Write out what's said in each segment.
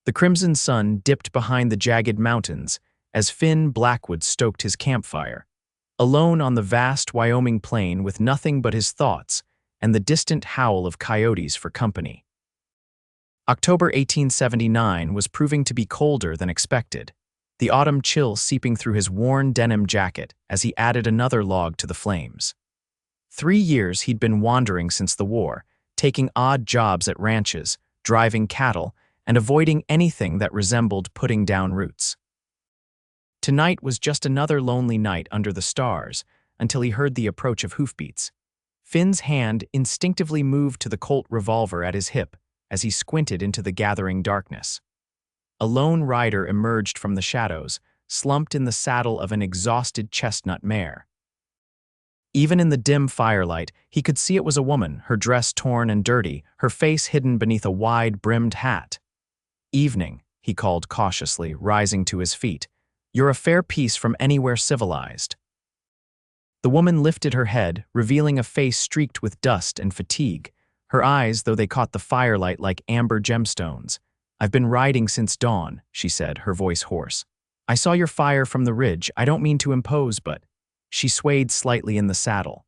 The crimson sun dipped behind the jagged mountains as Finn Blackwood stoked his campfire, alone on the vast Wyoming plain with nothing but his thoughts and the distant howl of coyotes for company. October 1879 was proving to be colder than expected, the autumn chill seeping through his worn denim jacket as he added another log to the flames. 3 years he'd been wandering since the war, taking odd jobs at ranches, driving cattle, and avoiding anything that resembled putting down roots. Tonight was just another lonely night under the stars until he heard the approach of hoofbeats. Finn's hand instinctively moved to the Colt revolver at his hip as he squinted into the gathering darkness. A lone rider emerged from the shadows, slumped in the saddle of an exhausted chestnut mare. Even in the dim firelight, he could see it was a woman, her dress torn and dirty, her face hidden beneath a wide-brimmed hat. "Evening," he called cautiously, rising to his feet. "You're a fair piece from anywhere civilized." The woman lifted her head, revealing a face streaked with dust and fatigue, her eyes, though they caught the firelight like amber gemstones. "I've been riding since dawn," she said, her voice hoarse. "I saw your fire from the ridge. I don't mean to impose, but—" She swayed slightly in the saddle.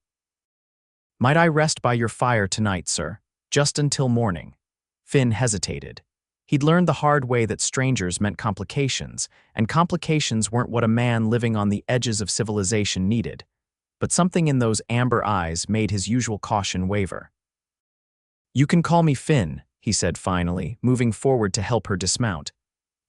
"Might I rest by your fire tonight, sir? Just until morning." Finn hesitated. He'd learned the hard way that strangers meant complications, and complications weren't what a man living on the edges of civilization needed. But something in those amber eyes made his usual caution waver. "You can call me Finn," he said finally, moving forward to help her dismount.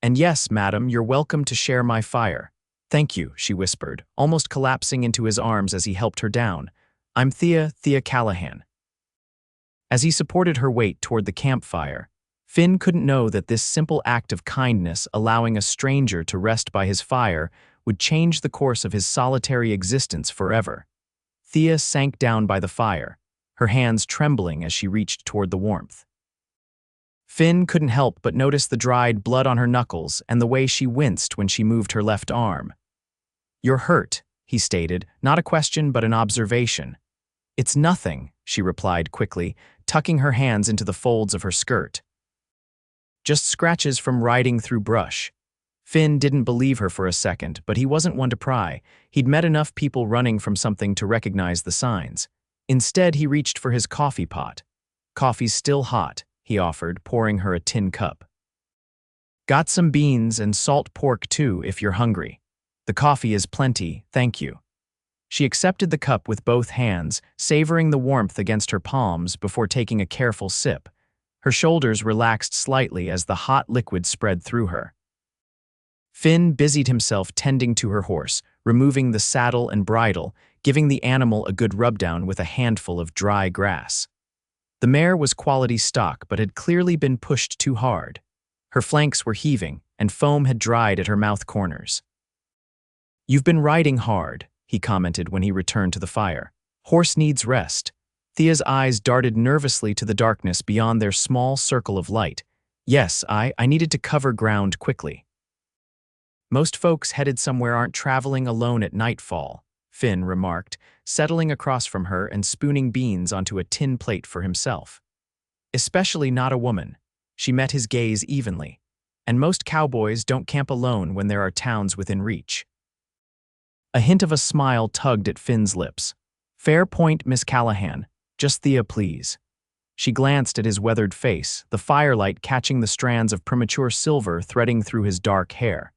"And yes, madam, you're welcome to share my fire." "Thank you," she whispered, almost collapsing into his arms as he helped her down. "I'm Thea Callahan." As he supported her weight toward the campfire, Finn couldn't know that this simple act of kindness, allowing a stranger to rest by his fire, would change the course of his solitary existence forever. Thea sank down by the fire, her hands trembling as she reached toward the warmth. Finn couldn't help but notice the dried blood on her knuckles and the way she winced when she moved her left arm. "You're hurt," he stated, not a question but an observation. "It's nothing," she replied quickly, tucking her hands into the folds of her skirt. "Just scratches from riding through brush." Finn didn't believe her for a second, but he wasn't one to pry. He'd met enough people running from something to recognize the signs. Instead, he reached for his coffee pot. "Coffee's still hot," he offered, pouring her a tin cup. "Got some beans and salt pork too, if you're hungry. The coffee is plenty, thank you." She accepted the cup with both hands, savoring the warmth against her palms before taking a careful sip. Her shoulders relaxed slightly as the hot liquid spread through her. Finn busied himself tending to her horse, removing the saddle and bridle, giving the animal a good rubdown with a handful of dry grass. The mare was quality stock but had clearly been pushed too hard. Her flanks were heaving, and foam had dried at her mouth corners. "You've been riding hard," he commented when he returned to the fire. "Horse needs rest." Thea's eyes darted nervously to the darkness beyond their small circle of light. "Yes, I needed to cover ground quickly." "Most folks headed somewhere aren't traveling alone at nightfall," Finn remarked, settling across from her and spooning beans onto a tin plate for himself. "Especially not a woman." She met his gaze evenly. "And most cowboys don't camp alone when there are towns within reach." A hint of a smile tugged at Finn's lips. "Fair point, Miss Callahan. Just Thea, please." She glanced at his weathered face, the firelight catching the strands of premature silver threading through his dark hair.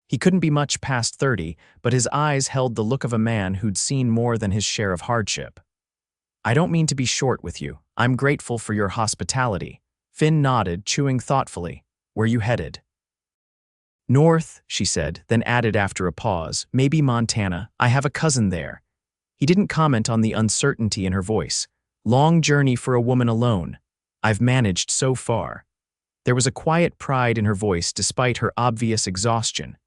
He couldn't be much past 30, but his eyes held the look of a man who'd seen more than his share of hardship. "I don't mean to be short with you. I'm grateful for your hospitality." Finn nodded, chewing thoughtfully. "Where you headed?" "North," she said, then added after a pause, "maybe Montana. I have a cousin there." He didn't comment on the uncertainty in her voice. "Long journey for a woman alone. I've managed so far." There was a quiet pride in her voice despite her obvious exhaustion.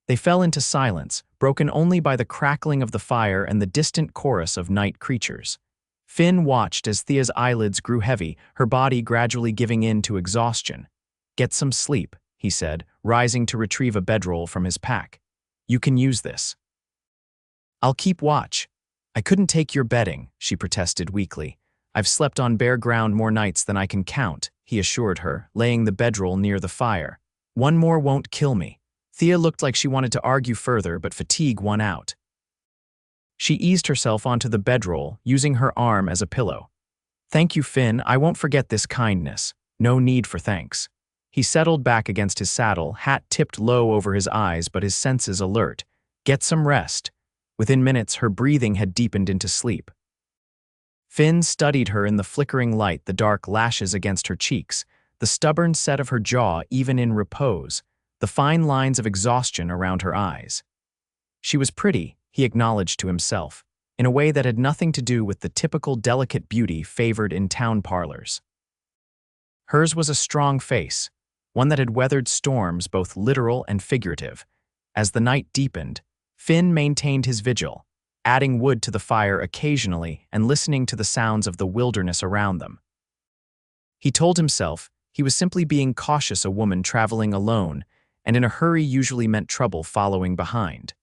They fell into silence, broken only by the crackling of the fire and the distant chorus of night creatures. Finn watched as Thea's eyelids grew heavy, her body gradually giving in to exhaustion. "Get some sleep," he said, rising to retrieve a bedroll from his pack. "You can use this." "I'll keep watch." "I couldn't take your bedding," she protested weakly. "I've slept on bare ground more nights than I can count," he assured her, laying the bedroll near the fire. One more won't kill me. Thea looked like she wanted to argue further, but fatigue won out. She eased herself onto the bedroll, using her arm as a pillow. Thank you, Finn. I won't forget this kindness. No need for thanks. He settled back against his saddle, hat tipped low over his eyes but his senses alert. Get some rest. Within minutes, her breathing had deepened into sleep. Finn studied her in the flickering light, the dark lashes against her cheeks, the stubborn set of her jaw even in repose, the fine lines of exhaustion around her eyes. She was pretty, he acknowledged to himself, in a way that had nothing to do with the typical delicate beauty favored in town parlors. Hers was a strong face, one that had weathered storms both literal and figurative. As the night deepened, Finn maintained his vigil, adding wood to the fire occasionally and listening to the sounds of the wilderness around them. He told himself he was simply being cautious, a woman traveling alone, and in a hurry usually meant trouble following behind.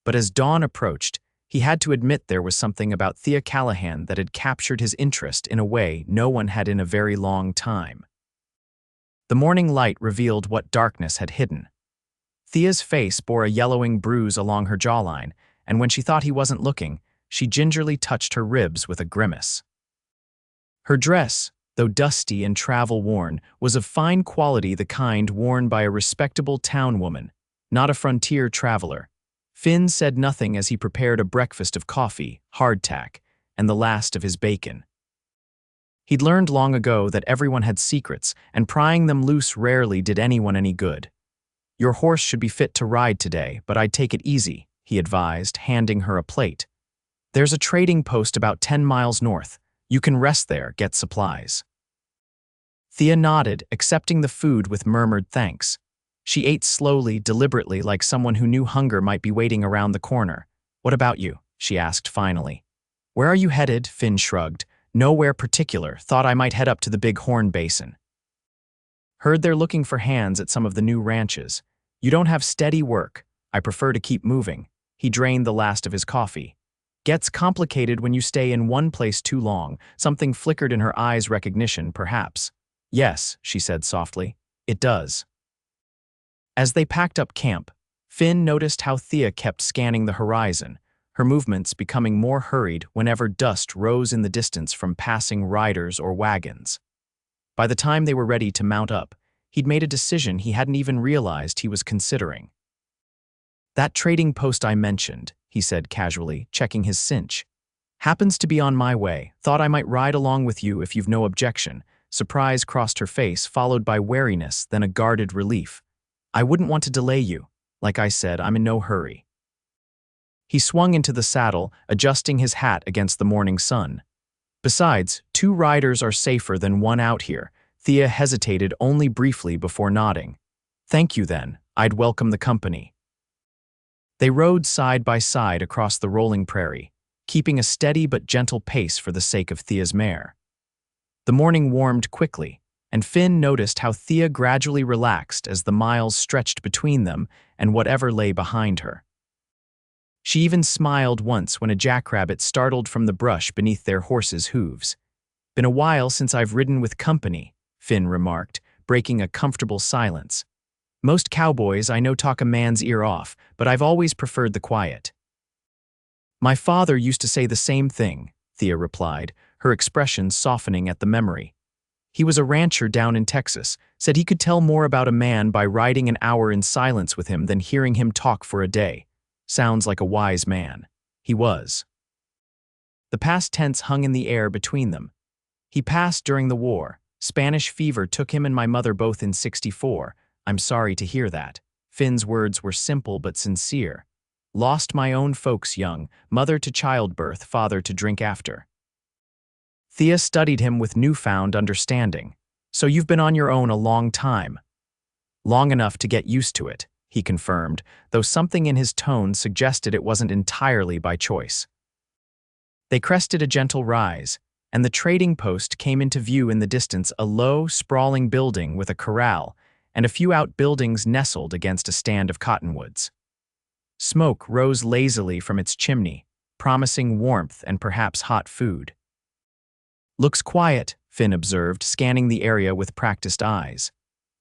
But as dawn approached, he had to admit there was something about Thea Callahan that had captured his interest in a way no one had in a very long time. The morning light revealed what darkness had hidden. Thea's face bore a yellowing bruise along her jawline, and when she thought he wasn't looking, she gingerly touched her ribs with a grimace. Her dress, though dusty and travel-worn, was of fine quality, the kind worn by a respectable town woman, not a frontier traveler. Finn said nothing as he prepared a breakfast of coffee, hardtack, and the last of his bacon. He'd learned long ago that everyone had secrets, and prying them loose rarely did anyone any good. Your horse should be fit to ride today, but I'd take it easy, he advised, handing her a plate. There's a trading post about 10 miles north. You can rest there, get supplies. Thea nodded, accepting the food with murmured thanks. She ate slowly, deliberately, like someone who knew hunger might be waiting around the corner. What about you? She asked finally. Where are you headed? Finn shrugged. Nowhere particular. Thought I might head up to the Big Horn Basin. Heard they're looking for hands at some of the new ranches. You don't have steady work. I prefer to keep moving. He drained the last of his coffee. Gets complicated when you stay in one place too long. Something flickered in her eyes, recognition, perhaps. Yes, she said softly. It does. As they packed up camp, Finn noticed how Thea kept scanning the horizon, her movements becoming more hurried whenever dust rose in the distance from passing riders or wagons. By the time they were ready to mount up, he'd made a decision he hadn't even realized he was considering. That trading post I mentioned, he said casually, checking his cinch. Happens to be on my way. Thought I might ride along with you if you've no objection. Surprise crossed her face, followed by wariness, then a guarded relief. I wouldn't want to delay you. Like I said, I'm in no hurry. He swung into the saddle, adjusting his hat against the morning sun. Besides, 2 riders are safer than 1 out here. Thea hesitated only briefly before nodding. Thank you then. I'd welcome the company. They rode side by side across the rolling prairie, keeping a steady but gentle pace for the sake of Thea's mare. The morning warmed quickly, and Finn noticed how Thea gradually relaxed as the miles stretched between them and whatever lay behind her. She even smiled once when a jackrabbit startled from the brush beneath their horses' hooves. Been a while since I've ridden with company, Finn remarked, breaking a comfortable silence. Most cowboys I know talk a man's ear off, but I've always preferred the quiet. My father used to say the same thing, Thea replied, her expression softening at the memory. He was a rancher down in Texas, said he could tell more about a man by riding an hour in silence with him than hearing him talk for a day. Sounds like a wise man. He was. The past tense hung in the air between them. He passed during the war. Spanish fever took him and my mother both in '64. I'm sorry to hear that. Finn's words were simple but sincere. Lost my own folks young, mother to childbirth, father to drink after. Thea studied him with newfound understanding. So you've been on your own a long time. Long enough to get used to it, he confirmed, though something in his tone suggested it wasn't entirely by choice. They crested a gentle rise, and the trading post came into view in the distance, a low, sprawling building with a corral and a few outbuildings nestled against a stand of cottonwoods. Smoke rose lazily from its chimney, promising warmth and perhaps hot food. Looks quiet, Finn observed, scanning the area with practiced eyes.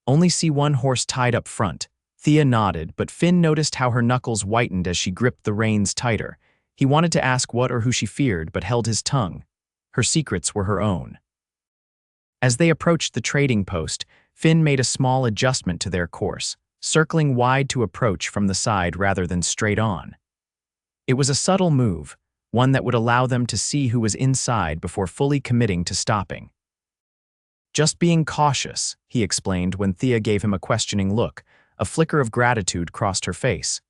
Only see one horse tied up front. Thea nodded, but Finn noticed how her knuckles whitened as she gripped the reins tighter. He wanted to ask what or who she feared, but held his tongue. Her secrets were her own. As they approached the trading post, Finn made a small adjustment to their course, circling wide to approach from the side rather than straight on. It was a subtle move, one that would allow them to see who was inside before fully committing to stopping. "Just being cautious," he explained when Thea gave him a questioning look. A flicker of gratitude crossed her face.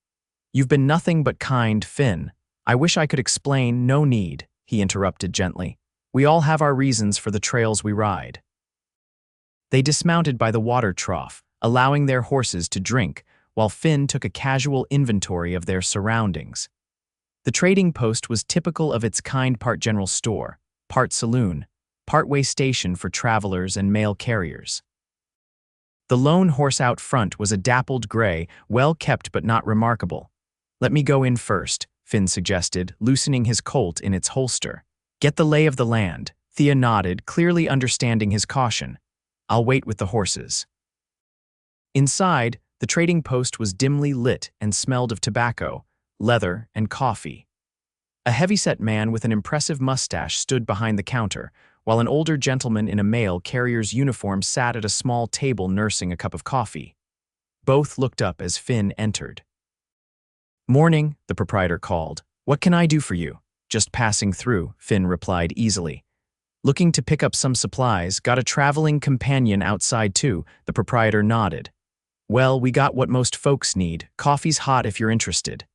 "You've been nothing but kind, Finn. I wish I could explain." "No need," he interrupted gently. "We all have our reasons for the trails we ride." They dismounted by the water trough, allowing their horses to drink, while Finn took a casual inventory of their surroundings. The trading post was typical of its kind, part general store, part saloon, part-way station for travelers and mail carriers. The lone horse out front was a dappled gray, well-kept but not remarkable. "Let me go in first," Finn suggested, loosening his colt in its holster. "Get the lay of the land." Thea nodded, clearly understanding his caution. "I'll wait with the horses." Inside, the trading post was dimly lit and smelled of tobacco, leather, and coffee. A heavyset man with an impressive mustache stood behind the counter, while an older gentleman in a mail carrier's uniform sat at a small table nursing a cup of coffee. Both looked up as Finn entered. "Morning," the proprietor called. "What can I do for you?" "Just passing through," Finn replied easily. "Looking to pick up some supplies. Got a traveling companion outside too," the proprietor nodded. "Well, we got what most folks need. Coffee's hot if you're interested."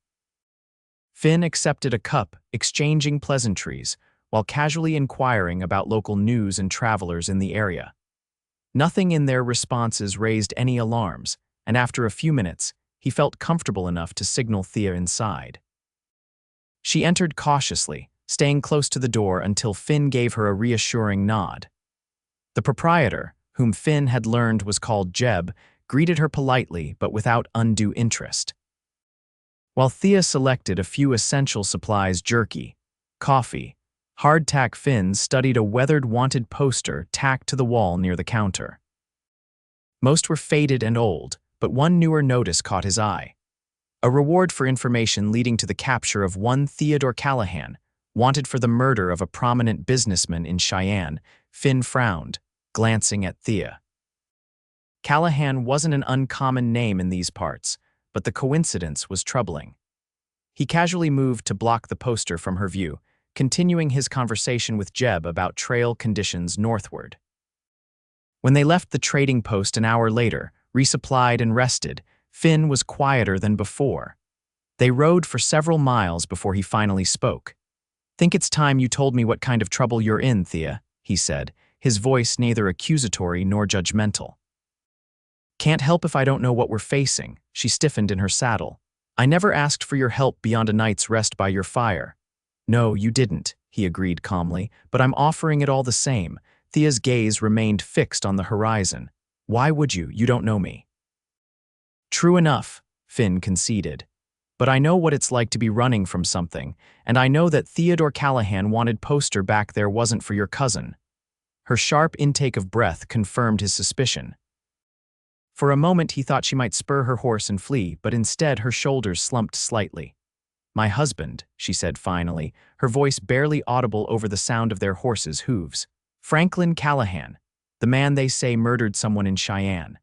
Finn accepted a cup, exchanging pleasantries, while casually inquiring about local news and travelers in the area. Nothing in their responses raised any alarms, and after a few minutes, he felt comfortable enough to signal Thea inside. She entered cautiously, staying close to the door until Finn gave her a reassuring nod. The proprietor, whom Finn had learned was called Jeb, greeted her politely but without undue interest. While Thea selected a few essential supplies, jerky, coffee, hardtack, Finn studied a weathered wanted poster tacked to the wall near the counter. Most were faded and old, but one newer notice caught his eye. A reward for information leading to the capture of one Theodore Callahan, wanted for the murder of a prominent businessman in Cheyenne. Finn frowned, glancing at Thea. Callahan wasn't an uncommon name in these parts, but the coincidence was troubling. He casually moved to block the poster from her view, continuing his conversation with Jeb about trail conditions northward. When they left the trading post an hour later, resupplied and rested, Finn was quieter than before. They rode for several miles before he finally spoke. "Think it's time you told me what kind of trouble you're in, Thea," he said, his voice neither accusatory nor judgmental. "Can't help if I don't know what we're facing." She stiffened in her saddle. "I never asked for your help beyond a night's rest by your fire." "No, you didn't," he agreed calmly, "but I'm offering it all the same." Thea's gaze remained fixed on the horizon. "Why would you? You don't know me." "True enough," Finn conceded. "But I know what it's like to be running from something, and I know that Theodore Callahan wanted poster back there wasn't for your cousin." Her sharp intake of breath confirmed his suspicion. For a moment he thought she might spur her horse and flee, but instead her shoulders slumped slightly. "My husband," she said finally, her voice barely audible over the sound of their horses' hooves. "Franklin Callahan, the man they say murdered someone in Cheyenne."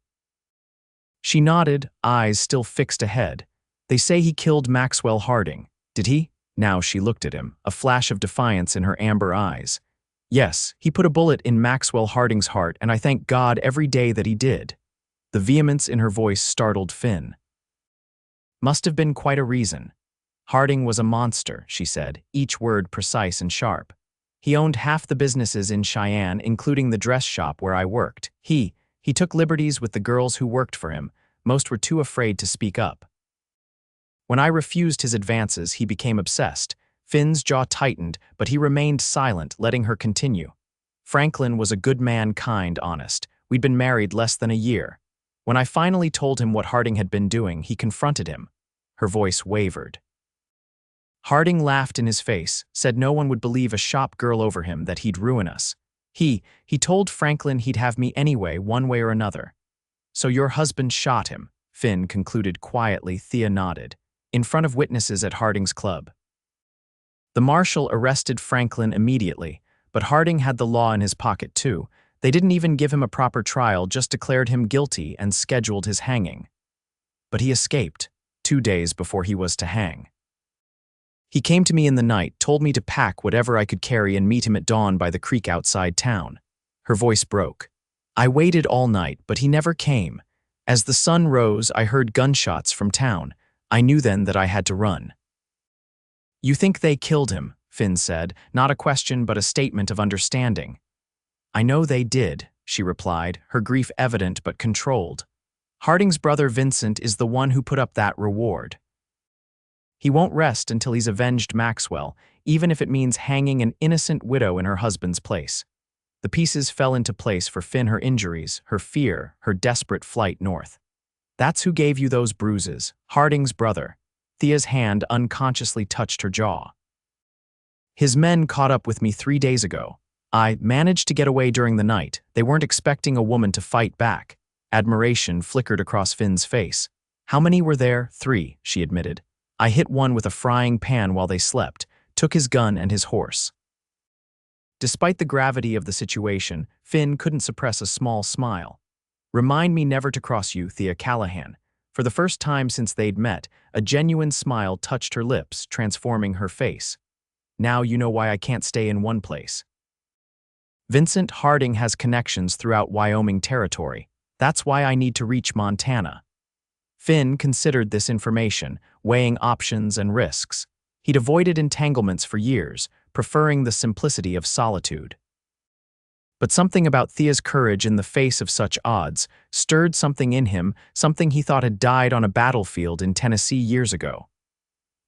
She nodded, eyes still fixed ahead. "They say he killed Maxwell Harding. Did he?" Now she looked at him, a flash of defiance in her amber eyes. "Yes, he put a bullet in Maxwell Harding's heart, and I thank God every day that he did." The vehemence in her voice startled Finn. "Must have been quite a reason." "Harding was a monster," she said, each word precise and sharp. "He owned half the businesses in Cheyenne, including the dress shop where I worked. He took liberties with the girls who worked for him. Most were too afraid to speak up. When I refused his advances, he became obsessed." Finn's jaw tightened, but he remained silent, letting her continue. "Franklin was a good man, kind, honest. We'd been married less than a year. When I finally told him what Harding had been doing, he confronted him." Her voice wavered. "Harding laughed in his face, said no one would believe a shop girl over him, that he'd ruin us. He told Franklin he'd have me anyway, one way or another. So your husband shot him, Finn concluded quietly. Thea nodded. In front of witnesses at Harding's club. The marshal arrested Franklin immediately, but Harding had the law in his pocket too. They didn't even give him a proper trial, just declared him guilty and scheduled his hanging. But he escaped, 2 days before he was to hang. He came to me in the night, told me to pack whatever I could carry and meet him at dawn by the creek outside town. Her voice broke. I waited all night, but he never came. As the sun rose, I heard gunshots from town. I knew then that I had to run. You think they killed him, Finn said, not a question but a statement of understanding. I know they did, she replied, her grief evident but controlled. Harding's brother Vincent is the one who put up that reward. He won't rest until he's avenged Maxwell, even if it means hanging an innocent widow in her husband's place. The pieces fell into place for Finn: her injuries, her fear, her desperate flight north. That's who gave you those bruises, Harding's brother. Thea's hand unconsciously touched her jaw. His men caught up with me 3 days ago. I managed to get away during the night. They weren't expecting a woman to fight back. Admiration flickered across Finn's face. How many were there? 3, she admitted. I hit one with a frying pan while they slept, took his gun and his horse. Despite the gravity of the situation, Finn couldn't suppress a small smile. Remind me never to cross you, Thea Callahan. For the first time since they'd met, a genuine smile touched her lips, transforming her face. Now you know why I can't stay in one place. Vincent Harding has connections throughout Wyoming territory. That's why I need to reach Montana. Finn considered this information, weighing options and risks. He'd avoided entanglements for years, preferring the simplicity of solitude. But something about Thea's courage in the face of such odds stirred something in him, something he thought had died on a battlefield in Tennessee years ago.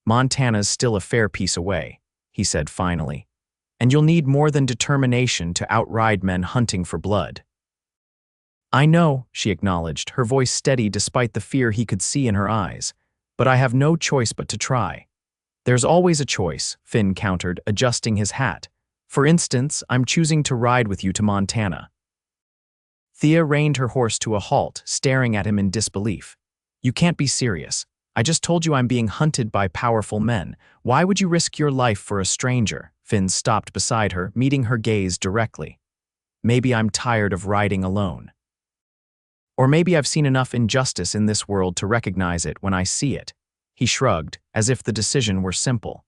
Montana's still a fair piece away, he said finally, and you'll need more than determination to outride men hunting for blood. I know, she acknowledged, her voice steady despite the fear he could see in her eyes, but I have no choice but to try. There's always a choice, Finn countered, adjusting his hat. For instance, I'm choosing to ride with you to Montana. Thea reined her horse to a halt, staring at him in disbelief. You can't be serious. I just told you I'm being hunted by powerful men. Why would you risk your life for a stranger? Finn stopped beside her, meeting her gaze directly. Maybe I'm tired of riding alone. Or maybe I've seen enough injustice in this world to recognize it when I see it. He shrugged, as if the decision were simple.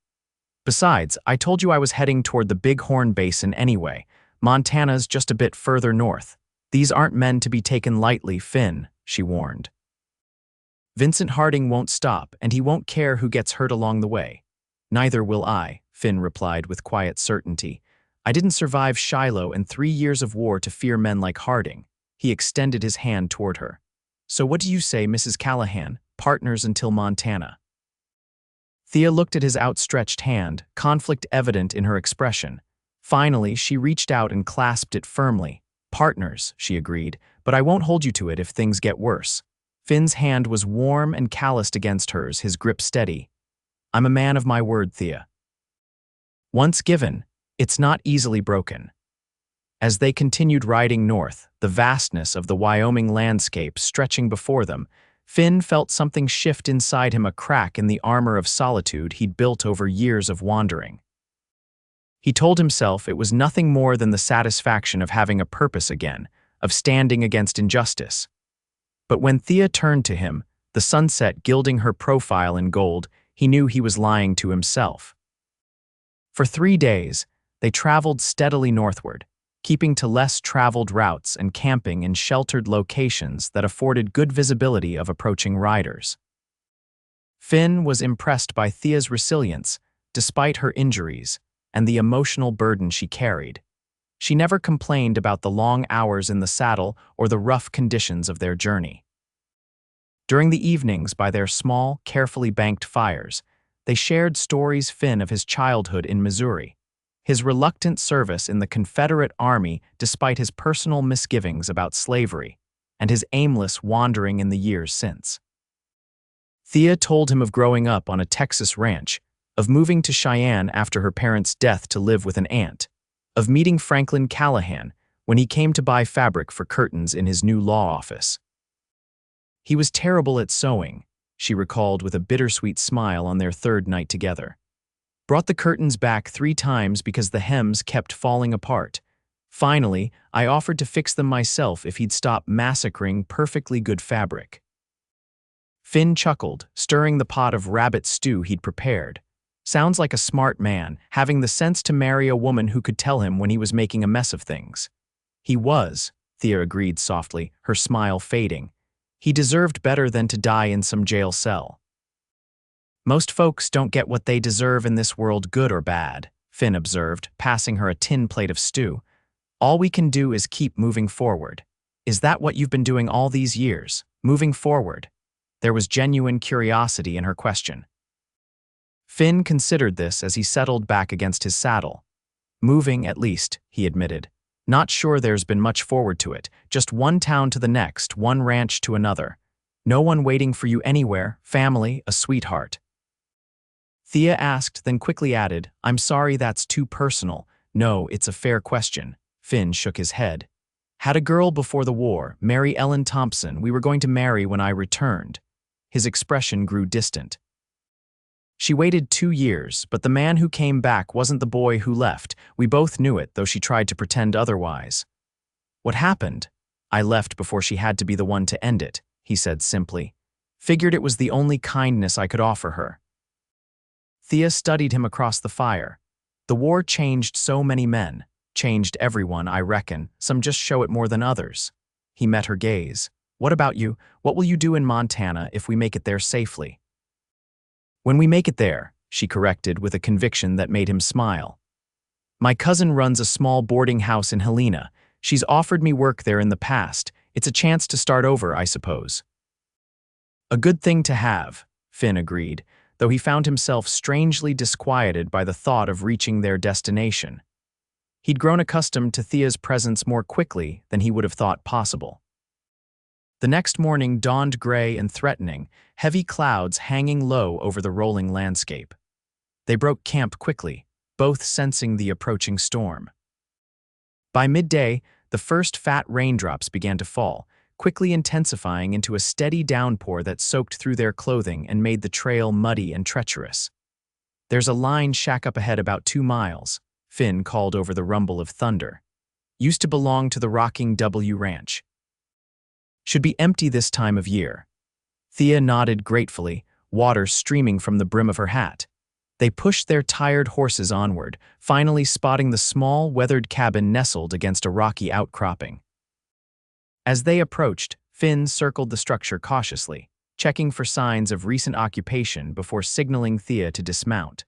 Besides, I told you I was heading toward the Bighorn Basin anyway. Montana's just a bit further north. These aren't men to be taken lightly, Finn, she warned. Vincent Harding won't stop, and he won't care who gets hurt along the way. Neither will I, Finn replied with quiet certainty. I didn't survive Shiloh and 3 years of war to fear men like Harding. He extended his hand toward her. So what do you say, Mrs. Callahan? Partners until Montana. Thea looked at his outstretched hand, conflict evident in her expression. Finally, she reached out and clasped it firmly. Partners, she agreed, but I won't hold you to it if things get worse. Finn's hand was warm and calloused against hers, his grip steady. I'm a man of my word, Thea. Once given, it's not easily broken. As they continued riding north, the vastness of the Wyoming landscape stretching before them, Finn felt something shift inside him, a crack in the armor of solitude he'd built over years of wandering. He told himself it was nothing more than the satisfaction of having a purpose again, of standing against injustice. But when Thea turned to him, the sunset gilding her profile in gold, he knew he was lying to himself. For 3 days, they traveled steadily northward, keeping to less traveled routes and camping in sheltered locations that afforded good visibility of approaching riders. Finn was impressed by Thea's resilience, despite her injuries, and the emotional burden she carried. She never complained about the long hours in the saddle or the rough conditions of their journey. During the evenings by their small, carefully banked fires, they shared stories Finn of his childhood in Missouri, his reluctant service in the Confederate Army despite his personal misgivings about slavery, and his aimless wandering in the years since. Thea told him of growing up on a Texas ranch, of moving to Cheyenne after her parents' death to live with an aunt, of meeting Franklin Callahan when he came to buy fabric for curtains in his new law office. He was terrible at sewing, she recalled with a bittersweet smile on their third night together. Brought the curtains back 3 times because the hems kept falling apart. Finally, I offered to fix them myself if he'd stop massacring perfectly good fabric. Finn chuckled, stirring the pot of rabbit stew he'd prepared. Sounds like a smart man, having the sense to marry a woman who could tell him when he was making a mess of things. He was, Thea agreed softly, her smile fading. He deserved better than to die in some jail cell. Most folks don't get what they deserve in this world, good or bad, Finn observed, passing her a tin plate of stew. All we can do is keep moving forward. Is that what you've been doing all these years, moving forward? There was genuine curiosity in her question. Finn considered this as he settled back against his saddle. Moving, at least, he admitted. Not sure there's been much forward to it, just one town to the next, one ranch to another. No one waiting for you anywhere, family, a sweetheart. Thea asked, then quickly added, I'm sorry that's too personal. No, it's a fair question. Finn shook his head. Had a girl before the war, Mary Ellen Thompson, we were going to marry when I returned. His expression grew distant. She waited 2 years, but the man who came back wasn't the boy who left. We both knew it, though she tried to pretend otherwise. What happened? I left before she had to be the one to end it, he said simply. Figured it was the only kindness I could offer her. Thea studied him across the fire. The war changed so many men, changed everyone, I reckon. Some just show it more than others. He met her gaze. What about you? What will you do in Montana if we make it there safely? When we make it there, she corrected with a conviction that made him smile. My cousin runs a small boarding house in Helena. She's offered me work there in the past. It's a chance to start over, I suppose. A good thing to have, Finn agreed, though he found himself strangely disquieted by the thought of reaching their destination. He'd grown accustomed to Thea's presence more quickly than he would have thought possible. The next morning dawned gray and threatening, heavy clouds hanging low over the rolling landscape. They broke camp quickly, both sensing the approaching storm. By midday, the first fat raindrops began to fall, quickly intensifying into a steady downpour that soaked through their clothing and made the trail muddy and treacherous. There's a line shack up ahead about 2 miles, Finn called over the rumble of thunder. Used to belong to the Rocking W Ranch. Should be empty this time of year. Thea nodded gratefully, water streaming from the brim of her hat. They pushed their tired horses onward, finally spotting the small, weathered cabin nestled against a rocky outcropping. As they approached, Finn circled the structure cautiously, checking for signs of recent occupation before signaling Thea to dismount.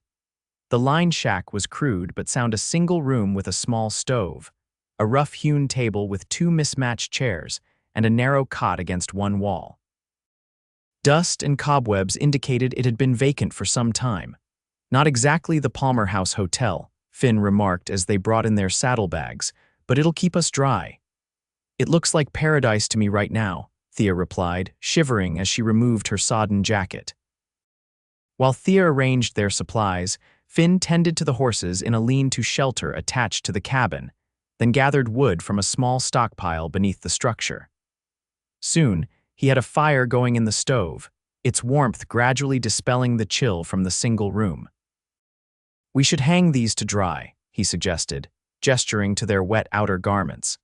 The line shack was crude but found a single room with a small stove, a rough-hewn table with 2 mismatched chairs, and a narrow cot against one wall. Dust and cobwebs indicated it had been vacant for some time. Not exactly the Palmer House Hotel, Finn remarked as they brought in their saddlebags, but it'll keep us dry. It looks like paradise to me right now, Thea replied, shivering as she removed her sodden jacket. While Thea arranged their supplies, Finn tended to the horses in a lean-to shelter attached to the cabin, then gathered wood from a small stockpile beneath the structure. Soon, he had a fire going in the stove, its warmth gradually dispelling the chill from the single room. We should hang these to dry, he suggested, gesturing to their wet outer garments.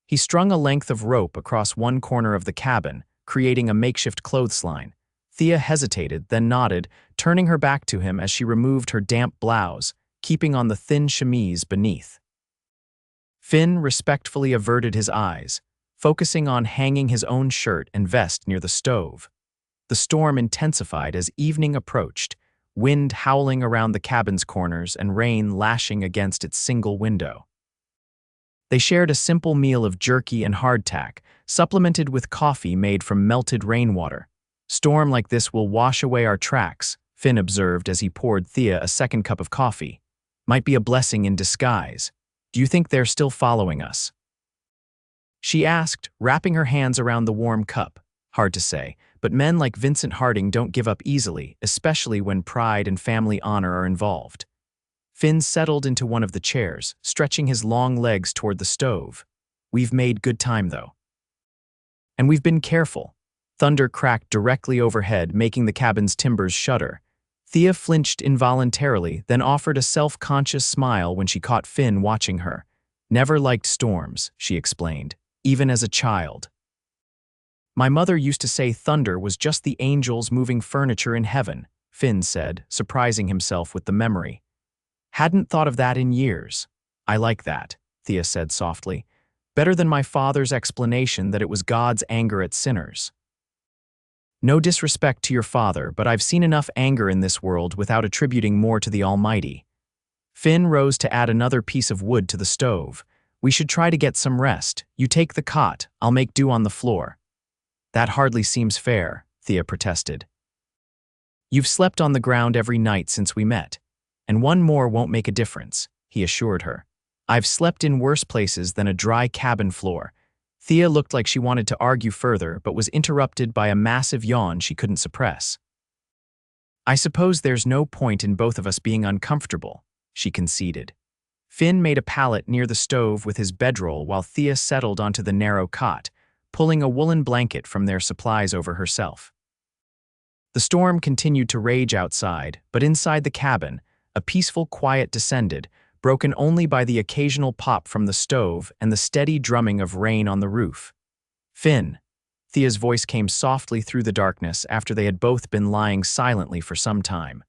He strung a length of rope across one corner of the cabin, creating a makeshift clothesline. Thea hesitated, then nodded, turning her back to him as she removed her damp blouse, keeping on the thin chemise beneath. Finn respectfully averted his eyes, focusing on hanging his own shirt and vest near the stove. The storm intensified as evening approached, wind howling around the cabin's corners and rain lashing against its single window. They shared a simple meal of jerky and hardtack, supplemented with coffee made from melted rainwater. Storm like this will wash away our tracks, Finn observed as he poured Thea a second cup of coffee. Might be a blessing in disguise. Do you think they're still following us? She asked, wrapping her hands around the warm cup. Hard to say, but men like Vincent Harding don't give up easily, especially when pride and family honor are involved. Finn settled into one of the chairs, stretching his long legs toward the stove. We've made good time, though. And we've been careful. Thunder cracked directly overhead, making the cabin's timbers shudder. Thea flinched involuntarily, then offered a self-conscious smile when she caught Finn watching her. Never liked storms, she explained, even as a child. My mother used to say thunder was just the angels moving furniture in heaven, Finn said, surprising himself with the memory. Hadn't thought of that in years. I like that, Thea said softly. Better than my father's explanation that it was God's anger at sinners. No disrespect to your father, but I've seen enough anger in this world without attributing more to the Almighty. Finn rose to add another piece of wood to the stove. We should try to get some rest. You take the cot, I'll make do on the floor. That hardly seems fair, Thea protested. You've slept on the ground every night since we met, and one more won't make a difference, he assured her. I've slept in worse places than a dry cabin floor. Thea looked like she wanted to argue further, but was interrupted by a massive yawn she couldn't suppress. I suppose there's no point in both of us being uncomfortable, she conceded. Finn made a pallet near the stove with his bedroll while Thea settled onto the narrow cot, pulling a woolen blanket from their supplies over herself. The storm continued to rage outside, but inside the cabin, a peaceful quiet descended, broken only by the occasional pop from the stove and the steady drumming of rain on the roof. Finn. Thea's voice came softly through the darkness after they had both been lying silently for some time.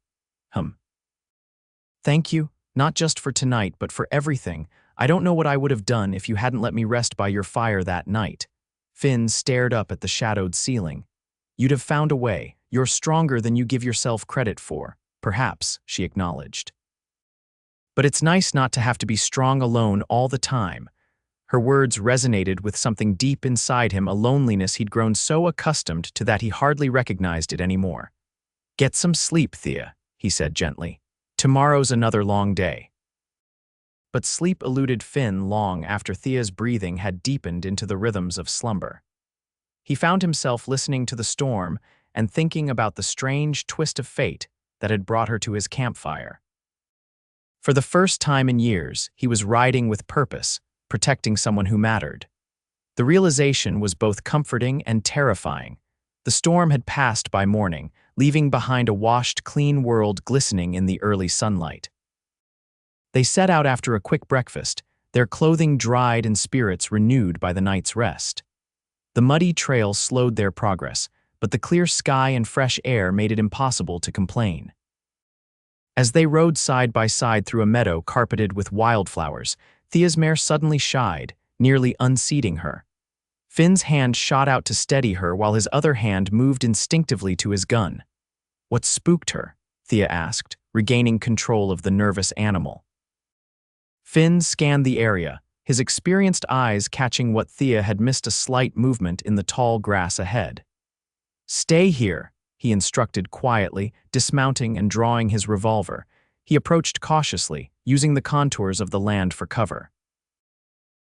Thank you, not just for tonight, but for everything. I don't know what I would have done if you hadn't let me rest by your fire that night. Finn stared up at the shadowed ceiling. You'd have found a way. You're stronger than you give yourself credit for. Perhaps, she acknowledged. But it's nice not to have to be strong alone all the time. Her words resonated with something deep inside him, a loneliness he'd grown so accustomed to that he hardly recognized it anymore. Get some sleep, Thea, he said gently. Tomorrow's another long day. But sleep eluded Finn long after Thea's breathing had deepened into the rhythms of slumber. He found himself listening to the storm and thinking about the strange twist of fate that had brought her to his campfire. For the first time in years, he was riding with purpose, protecting someone who mattered. The realization was both comforting and terrifying. The storm had passed by morning, leaving behind a washed, clean world glistening in the early sunlight. They set out after a quick breakfast, their clothing dried and spirits renewed by the night's rest. The muddy trail slowed their progress, but the clear sky and fresh air made it impossible to complain. As they rode side by side through a meadow carpeted with wildflowers, Thea's mare suddenly shied, nearly unseating her. Finn's hand shot out to steady her while his other hand moved instinctively to his gun. What spooked her? Thea asked, regaining control of the nervous animal. Finn scanned the area, his experienced eyes catching what Thea had missed, a slight movement in the tall grass ahead. Stay here, he instructed quietly, dismounting and drawing his revolver. He approached cautiously, using the contours of the land for cover.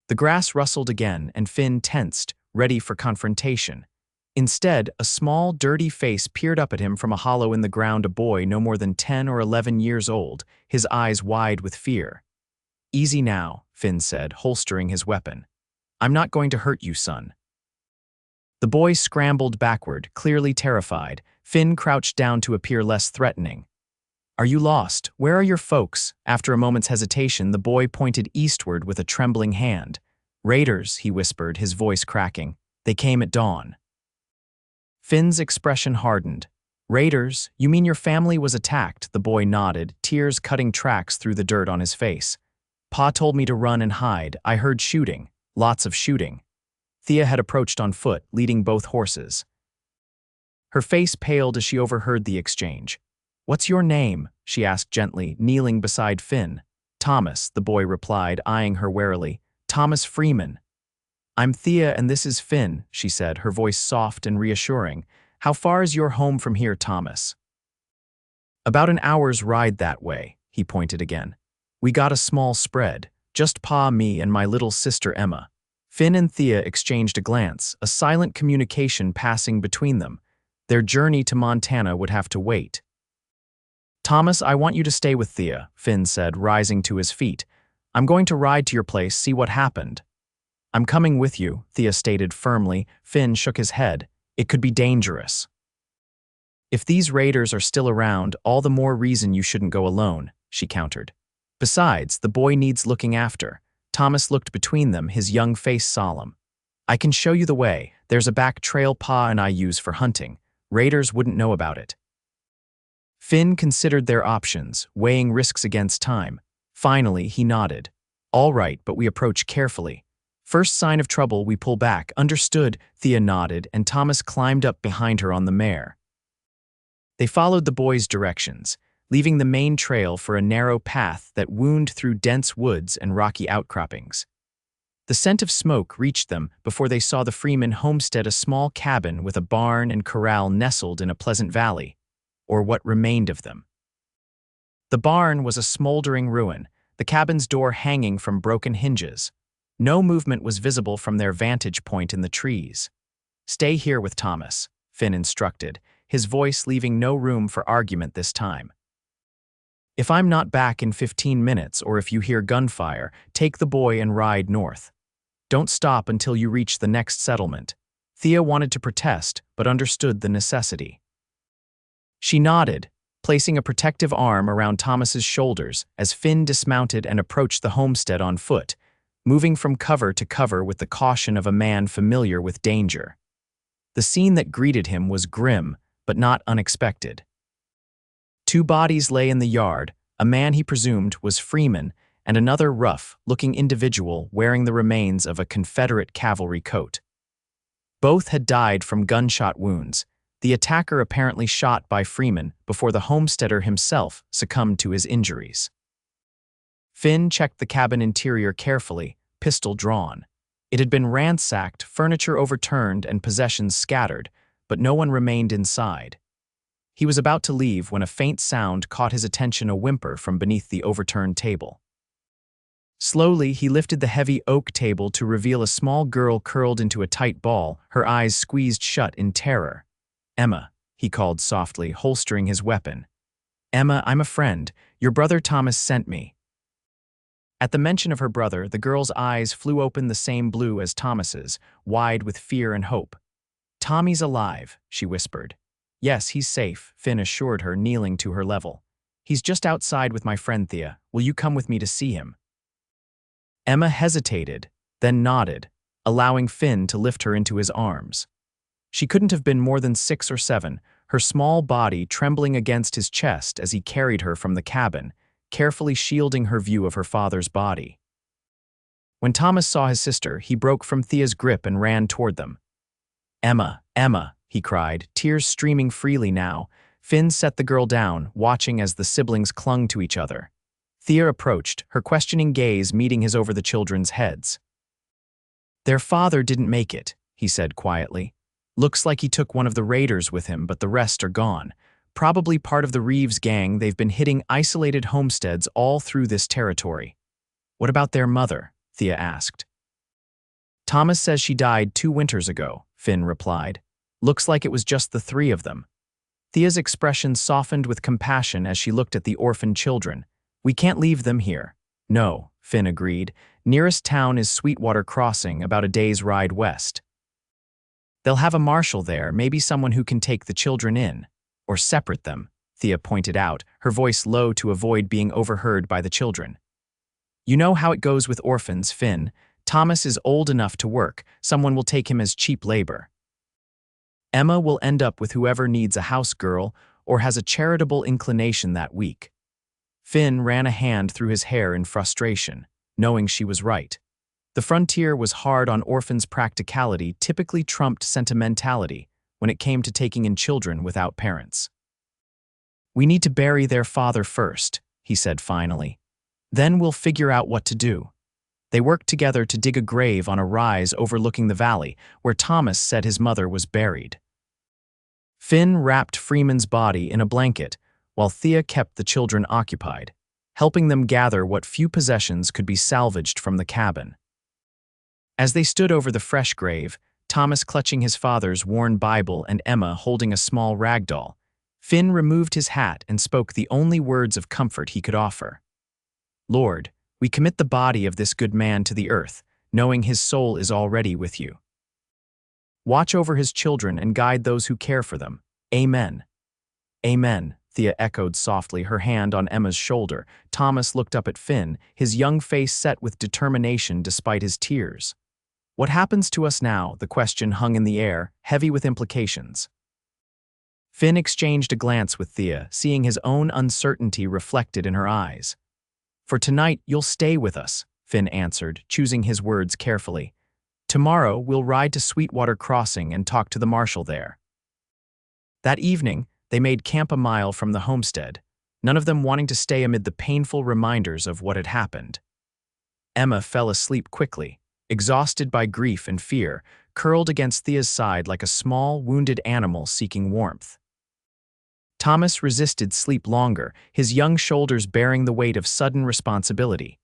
The grass rustled again, and Finn tensed, ready for confrontation. Instead, a small, dirty face peered up at him from a hollow in the ground, a boy no more than 10 or 11 years old, his eyes wide with fear. Easy now, Finn said, holstering his weapon. I'm not going to hurt you, son. The boy scrambled backward, clearly terrified. Finn crouched down to appear less threatening. Are you lost? Where are your folks? After a moment's hesitation, the boy pointed eastward with a trembling hand. Raiders, he whispered, his voice cracking. They came at dawn. Finn's expression hardened. Raiders? You mean your family was attacked? The boy nodded, tears cutting tracks through the dirt on his face. Pa told me to run and hide. I heard shooting. Lots of shooting. Thea had approached on foot, leading both horses. Her face paled as she overheard the exchange. What's your name? She asked gently, kneeling beside Finn. Thomas, the boy replied, eyeing her warily. Thomas Freeman. I'm Thea and this is Finn, she said, her voice soft and reassuring. How far is your home from here, Thomas? About an hour's ride that way, he pointed again. We got a small spread, just Pa, me, and my little sister Emma. Finn and Thea exchanged a glance, a silent communication passing between them. Their journey to Montana would have to wait. Thomas, I want you to stay with Thea, Finn said, rising to his feet. I'm going to ride to your place, see what happened. I'm coming with you, Thea stated firmly. Finn shook his head. It could be dangerous. If these raiders are still around, all the more reason you shouldn't go alone, she countered. Besides, the boy needs looking after. Thomas looked between them, his young face solemn. I can show you the way. There's a back trail Pa and I use for hunting. Raiders wouldn't know about it. Finn considered their options, weighing risks against time. Finally, he nodded. All right, but we approach carefully. First sign of trouble, we pull back. Understood, Thea nodded, and Thomas climbed up behind her on the mare. They followed the boy's directions, leaving the main trail for a narrow path that wound through dense woods and rocky outcroppings. The scent of smoke reached them before they saw the Freeman homestead, a small cabin with a barn and corral nestled in a pleasant valley, or what remained of them. The barn was a smoldering ruin, the cabin's door hanging from broken hinges. No movement was visible from their vantage point in the trees. Stay here with Thomas, Finn instructed, his voice leaving no room for argument this time. If I'm not back in 15 minutes or if you hear gunfire, take the boy and ride north. Don't stop until you reach the next settlement. Thea wanted to protest, but understood the necessity. She nodded, placing a protective arm around Thomas's shoulders as Finn dismounted and approached the homestead on foot, moving from cover to cover with the caution of a man familiar with danger. The scene that greeted him was grim, but not unexpected. Two bodies lay in the yard, a man he presumed was Freeman, and another rough-looking individual wearing the remains of a Confederate cavalry coat. Both had died from gunshot wounds, the attacker apparently shot by Freeman before the homesteader himself succumbed to his injuries. Finn checked the cabin interior carefully, pistol drawn. It had been ransacked, furniture overturned, and possessions scattered, but no one remained inside. He was about to leave when a faint sound caught his attention, a whimper from beneath the overturned table. Slowly, he lifted the heavy oak table to reveal a small girl curled into a tight ball, her eyes squeezed shut in terror. Emma, he called softly, holstering his weapon. Emma, I'm a friend. Your brother Thomas sent me. At the mention of her brother, the girl's eyes flew open, the same blue as Thomas's, wide with fear and hope. Tommy's alive, she whispered. Yes, he's safe, Finn assured her, kneeling to her level. He's just outside with my friend Thea. Will you come with me to see him? Emma hesitated, then nodded, allowing Finn to lift her into his arms. She couldn't have been more than 6 or 7, her small body trembling against his chest as he carried her from the cabin, carefully shielding her view of her father's body. When Thomas saw his sister, he broke from Thea's grip and ran toward them. Emma, Emma, he cried, tears streaming freely now. Finn set the girl down, watching as the siblings clung to each other. Thea approached, her questioning gaze meeting his over the children's heads. Their father didn't make it, he said quietly. Looks like he took one of the raiders with him, but the rest are gone. Probably part of the Reeves gang. They've been hitting isolated homesteads all through this territory. What about their mother? Thea asked. Thomas says she died 2 winters ago, Finn replied. Looks like it was just the 3 of them. Thea's expression softened with compassion as she looked at the orphaned children. We can't leave them here. No, Finn agreed. Nearest town is Sweetwater Crossing, about a day's ride west. They'll have a marshal there, maybe someone who can take the children in. Or separate them, Thea pointed out, her voice low to avoid being overheard by the children. You know how it goes with orphans, Finn. Thomas is old enough to work. Someone will take him as cheap labor. Emma will end up with whoever needs a house girl or has a charitable inclination that week. Finn ran a hand through his hair in frustration, knowing she was right. The frontier was hard on orphans. Practicality typically trumped sentimentality when it came to taking in children without parents. We need to bury their father first, he said finally. Then we'll figure out what to do. They worked together to dig a grave on a rise overlooking the valley where Thomas said his mother was buried. Finn wrapped Freeman's body in a blanket while Thea kept the children occupied, helping them gather what few possessions could be salvaged from the cabin. As they stood over the fresh grave, Thomas clutching his father's worn Bible and Emma holding a small rag doll, Finn removed his hat and spoke the only words of comfort he could offer. Lord, we commit the body of this good man to the earth, knowing his soul is already with you. Watch over his children and guide those who care for them. Amen. Amen, Thea echoed softly, her hand on Emma's shoulder. Thomas looked up at Finn, his young face set with determination despite his tears. What happens to us now? The question hung in the air, heavy with implications. Finn exchanged a glance with Thea, seeing his own uncertainty reflected in her eyes. For tonight, you'll stay with us, Finn answered, choosing his words carefully. Tomorrow, we'll ride to Sweetwater Crossing and talk to the marshal there. That evening, they made camp a mile from the homestead, none of them wanting to stay amid the painful reminders of what had happened. Emma fell asleep quickly, exhausted by grief and fear, curled against Thea's side like a small, wounded animal seeking warmth. Thomas resisted sleep longer, his young shoulders bearing the weight of sudden responsibility.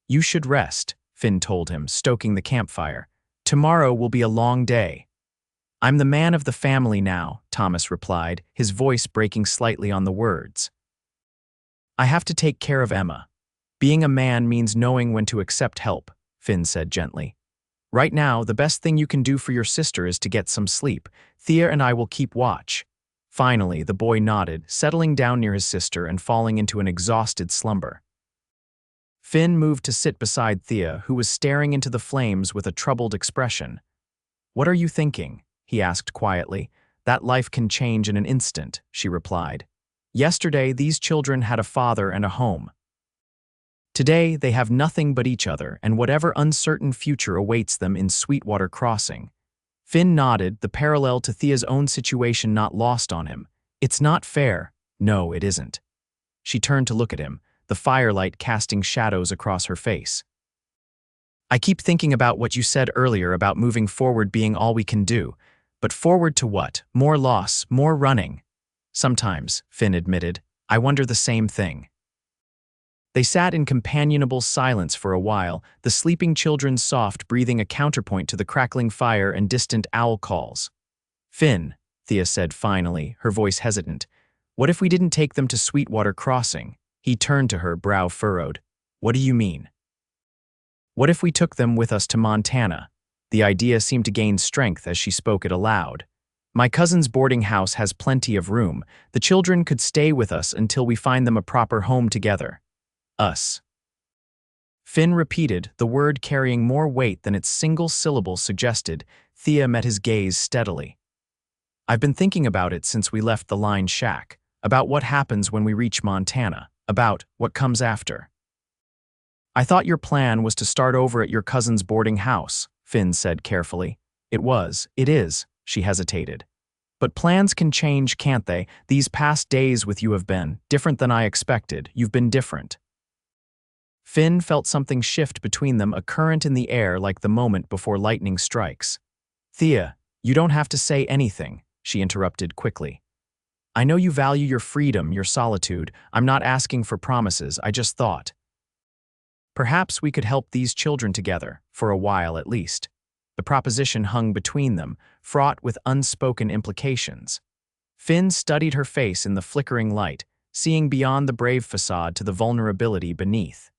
You should rest, Finn told him, stoking the campfire. Tomorrow will be a long day. I'm the man of the family now, Thomas replied, his voice breaking slightly on the words. I have to take care of Emma. Being a man means knowing when to accept help, Finn said gently. Right now, the best thing you can do for your sister is to get some sleep. Thea and I will keep watch. Finally, the boy nodded, settling down near his sister and falling into an exhausted slumber. Finn moved to sit beside Thea, who was staring into the flames with a troubled expression. What are you thinking? He asked quietly. That life can change in an instant, she replied. Yesterday, these children had a father and a home. Today, they have nothing but each other and whatever uncertain future awaits them in Sweetwater Crossing. Finn nodded, the parallel to Thea's own situation not lost on him. It's not fair. No, it isn't. She turned to look at him, the firelight casting shadows across her face. I keep thinking about what you said earlier about moving forward being all we can do. But forward to what? More loss, more running. Sometimes, Finn admitted, I wonder the same thing. They sat in companionable silence for a while, the sleeping children's soft breathing a counterpoint to the crackling fire and distant owl calls. Finn, Thea said finally, her voice hesitant, what if we didn't take them to Sweetwater Crossing? He turned to her, brow furrowed. What do you mean? What if we took them with us to Montana? The idea seemed to gain strength as she spoke it aloud. My cousin's boarding house has plenty of room. The children could stay with us until we find them a proper home together. Us. Finn repeated, the word carrying more weight than its single syllable suggested. Thea met his gaze steadily. I've been thinking about it since we left the line shack, about what happens when we reach Montana, about what comes after. I thought your plan was to start over at your cousin's boarding house, Finn said carefully. It is, she hesitated. But plans can change, can't they? These past days with you have been different than I expected. You've been different. Finn felt something shift between them, a current in the air like the moment before lightning strikes. Thea, you don't have to say anything, she interrupted quickly. I know you value your freedom, your solitude. I'm not asking for promises, I just thought. Perhaps we could help these children together, for a while at least. The proposition hung between them, fraught with unspoken implications. Finn studied her face in the flickering light, seeing beyond the brave facade to the vulnerability beneath.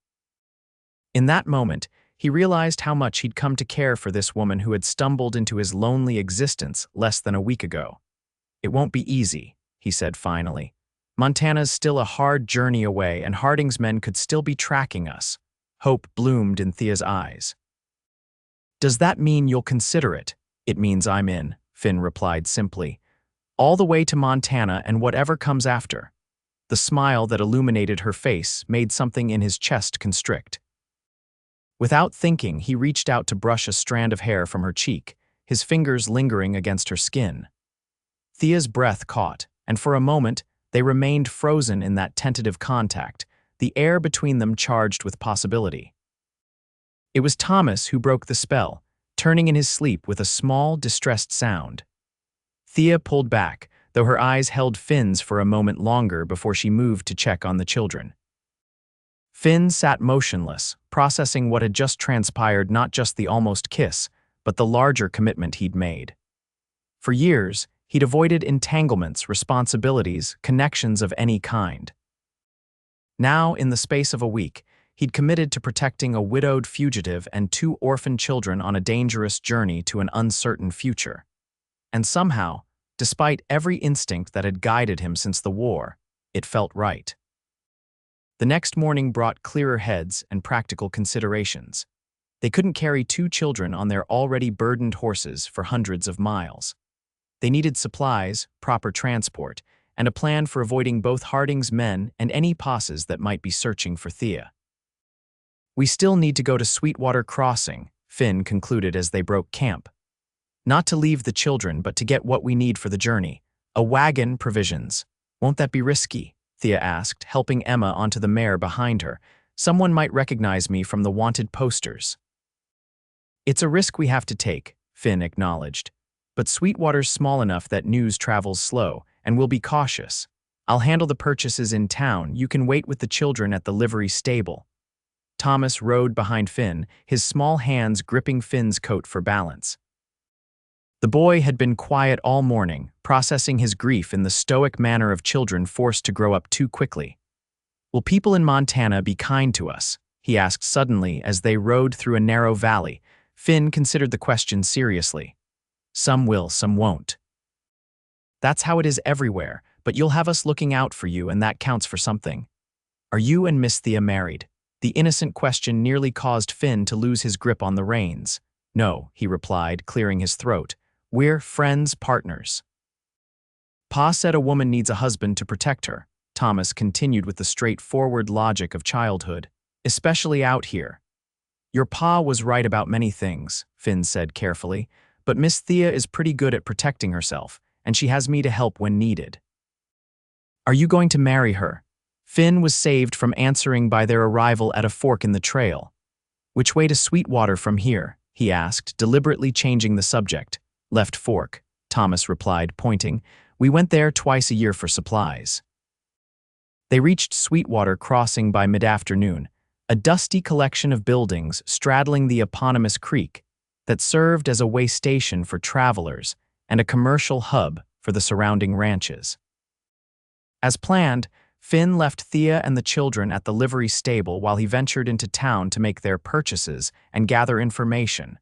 In that moment, he realized how much he'd come to care for this woman who had stumbled into his lonely existence less than a week ago. It won't be easy, he said finally. Montana's still a hard journey away, and Harding's men could still be tracking us. Hope bloomed in Thea's eyes. Does that mean you'll consider it? It means I'm in, Finn replied simply. All the way to Montana and whatever comes after. The smile that illuminated her face made something in his chest constrict. Without thinking, he reached out to brush a strand of hair from her cheek, his fingers lingering against her skin. Thea's breath caught, and for a moment, they remained frozen in that tentative contact, the air between them charged with possibility. It was Thomas who broke the spell, turning in his sleep with a small, distressed sound. Thea pulled back, though her eyes held Finn's for a moment longer before she moved to check on the children. Finn sat motionless, processing what had just transpired, not just the almost kiss, but the larger commitment he'd made. For years, He'd avoided entanglements, responsibilities, connections of any kind. Now, in the space of a week, he'd committed to protecting a widowed fugitive and 2 orphaned children on a dangerous journey to an uncertain future. And somehow, despite every instinct that had guided him since the war, it felt right. The next morning brought clearer heads and practical considerations. They couldn't carry 2 children on their already burdened horses for hundreds of miles. They needed supplies, proper transport, and a plan for avoiding both Harding's men and any posses that might be searching for Thea. "We still need to go to Sweetwater Crossing," Finn concluded as they broke camp. "Not to leave the children, but to get what we need for the journey. A wagon, provisions. Won't that be risky?" Thea asked, helping Emma onto the mare behind her. "Someone might recognize me from the wanted posters." "It's a risk we have to take," Finn acknowledged. "But Sweetwater's small enough that news travels slow, and we'll be cautious. I'll handle the purchases in town. You can wait with the children at the livery stable." Thomas rode behind Finn, his small hands gripping Finn's coat for balance. The boy had been quiet all morning, processing his grief in the stoic manner of children forced to grow up too quickly. "Will people in Montana be kind to us?" he asked suddenly as they rode through a narrow valley. Finn considered the question seriously. "Some will, some won't. That's how it is everywhere, but you'll have us looking out for you, and that counts for something. Are you and Miss Thea married?" The innocent question nearly caused Finn to lose his grip on the reins. "No," he replied, clearing his throat. "We're friends, partners." "Pa said a woman needs a husband to protect her," Thomas continued with the straightforward logic of childhood, "especially out here." "Your pa was right about many things," Finn said carefully, "but Miss Thea is pretty good at protecting herself, and she has me to help when needed." "Are you going to marry her?" Finn was saved from answering by their arrival at a fork in the trail. "Which way to Sweetwater from here?" he asked, deliberately changing the subject. "Left fork," Thomas replied, pointing. "We went there twice a year for supplies." They reached Sweetwater Crossing by mid-afternoon, a dusty collection of buildings straddling the eponymous creek that served as a way station for travelers and a commercial hub for the surrounding ranches. As planned, Finn left Thea and the children at the livery stable while he ventured into town to make their purchases and gather information.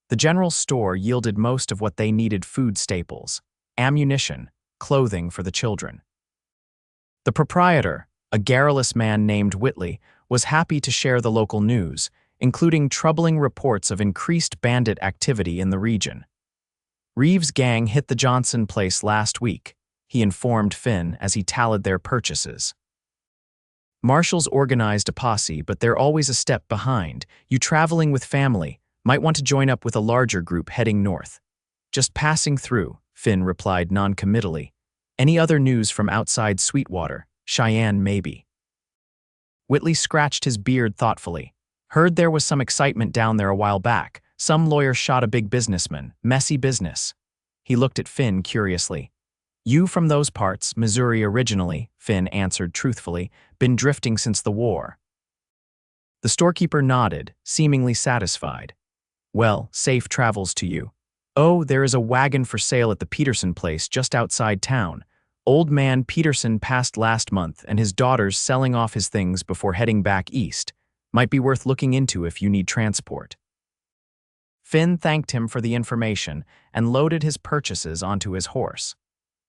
The general store yielded most of what they needed: food staples, ammunition, clothing for the children. The proprietor, a garrulous man named Whitley, was happy to share the local news, including troubling reports of increased bandit activity in the region. "Reeves' gang hit the Johnson place last week," he informed Finn as he tallied their purchases. "Marshals organized a posse, but they're always a step behind. You traveling with family might want to join up with a larger group heading north." "Just passing through," Finn replied non-committally. "Any other news from outside Sweetwater? Cheyenne, maybe." Whitley scratched his beard thoughtfully. "Heard there was some excitement down there a while back. Some lawyer shot a big businessman. Messy business." He looked at Finn curiously. "You from those parts, Missouri originally," Finn answered truthfully. "Been drifting since the war." The storekeeper nodded, seemingly satisfied. "Well, safe travels to you. Oh, there is a wagon for sale at the Peterson place just outside town. Old man Peterson passed last month, and his daughter's selling off his things before heading back east. Might be worth looking into if you need transport." Finn thanked him for the information and loaded his purchases onto his horse.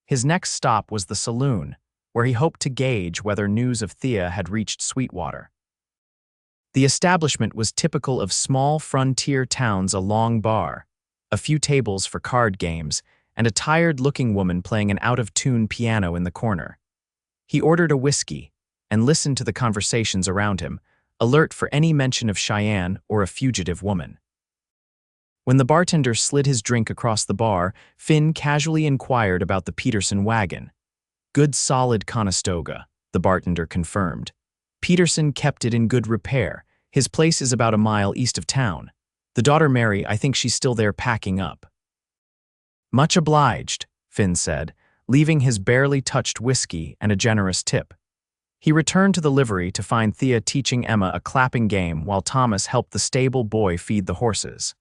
His next stop was the saloon, where he hoped to gauge whether news of Thea had reached Sweetwater. The establishment was typical of small frontier towns: a long bar, a few tables for card games, and a tired-looking woman playing an out-of-tune piano in the corner. He ordered a whiskey and listened to the conversations around him, alert for any mention of Cheyenne or a fugitive woman. When the bartender slid his drink across the bar, Finn casually inquired about the Peterson wagon. "Good solid Conestoga," the bartender confirmed. "Peterson kept it in good repair. His place is about a mile east of town. The daughter Mary, I think she's still there packing up." "Much obliged," Finn said, leaving his barely touched whiskey and a generous tip. He returned to the livery to find Thea teaching Emma a clapping game while Thomas helped the stable boy feed the horses.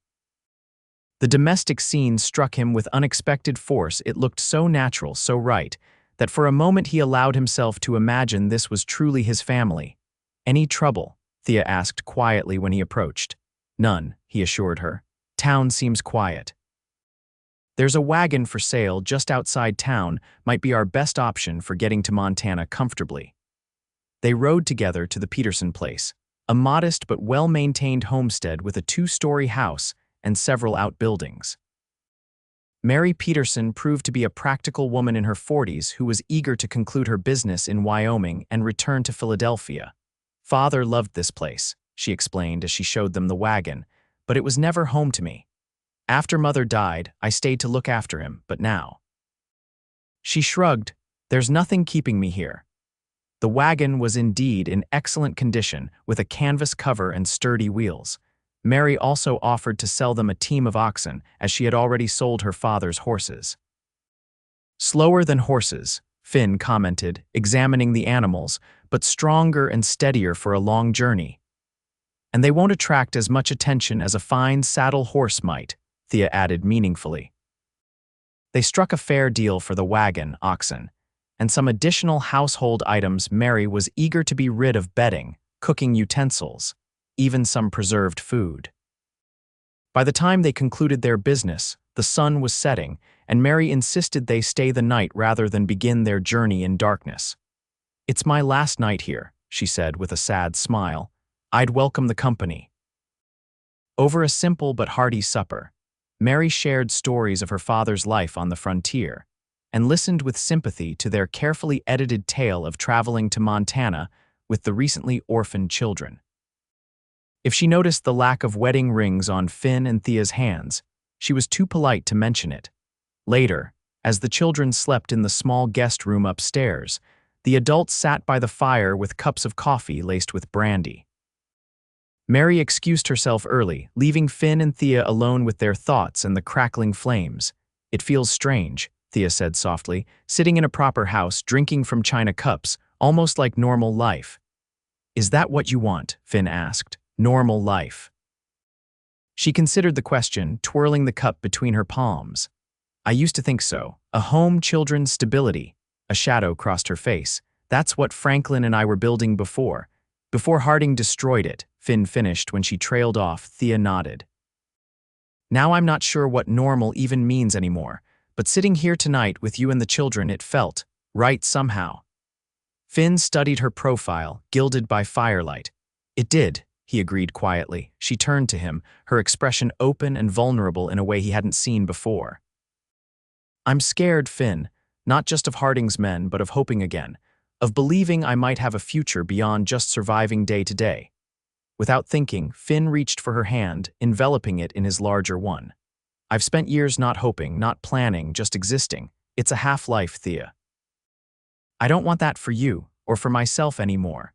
The domestic scene struck him with unexpected force. It looked so natural, so right, that for a moment he allowed himself to imagine this was truly his family. "Any trouble?" Thea asked quietly when he approached. "None," he assured her. "Town seems quiet." "There's a wagon for sale just outside town, might be our best option for getting to Montana comfortably." They rode together to the Peterson place, a modest but well-maintained homestead with a two-story house and several outbuildings. Mary Peterson proved to be a practical woman in her 40s who was eager to conclude her business in Wyoming and return to Philadelphia. "Father loved this place," she explained as she showed them the wagon, "but it was never home to me. After Mother died, I stayed to look after him, but now." She shrugged. "There's nothing keeping me here." The wagon was indeed in excellent condition, with a canvas cover and sturdy wheels. Mary also offered to sell them a team of oxen, as she had already sold her father's horses. "Slower than horses," Finn commented, examining the animals, "but stronger and steadier for a long journey. And they won't attract as much attention as a fine saddle horse might," Thea added meaningfully. They struck a fair deal for the wagon, oxen, and some additional household items. Mary was eager to be rid of bedding, cooking utensils, even some preserved food. By the time they concluded their business, the sun was setting, and Mary insisted they stay the night rather than begin their journey in darkness. "It's my last night here," she said with a sad smile. "I'd welcome the company." Over a simple but hearty supper, Mary shared stories of her father's life on the frontier, and listened with sympathy to their carefully edited tale of traveling to Montana with the recently orphaned children. If she noticed the lack of wedding rings on Finn and Thea's hands, she was too polite to mention it. Later, as the children slept in the small guest room upstairs, the adults sat by the fire with cups of coffee laced with brandy. Mary excused herself early, leaving Finn and Thea alone with their thoughts and the crackling flames. "It feels strange," Thea said softly, "sitting in a proper house, drinking from china cups, almost like normal life." "Is that what you want?" Finn asked. "Normal life?" She considered the question, twirling the cup between her palms. "I used to think so. A home, children, stability." A shadow crossed her face. "That's what Franklin and I were building before Harding destroyed it," Finn finished when she trailed off. Thea nodded. "Now I'm not sure what normal even means anymore, but sitting here tonight with you and the children, it felt right somehow." Finn studied her profile, gilded by firelight. "It did," he agreed quietly. She turned to him, her expression open and vulnerable in a way he hadn't seen before. "I'm scared, Finn, not just of Harding's men, but of hoping again, of believing I might have a future beyond just surviving day to day." Without thinking, Finn reached for her hand, enveloping it in his larger one. "I've spent years not hoping, not planning, just existing. It's a half-life, Thea. I don't want that for you, or for myself anymore."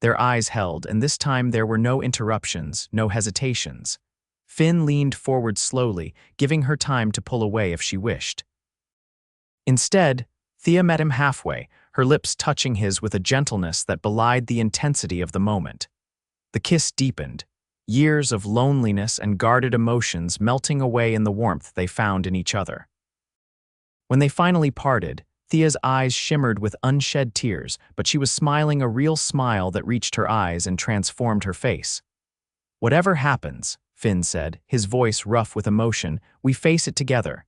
Their eyes held, and this time there were no interruptions, no hesitations. Finn leaned forward slowly, giving her time to pull away if she wished. Instead, Thea met him halfway, her lips touching his with a gentleness that belied the intensity of the moment. The kiss deepened, years of loneliness and guarded emotions melting away in the warmth they found in each other. When they finally parted, Thea's eyes shimmered with unshed tears, but she was smiling, a real smile that reached her eyes and transformed her face. "Whatever happens," Finn said, his voice rough with emotion, "we face it together.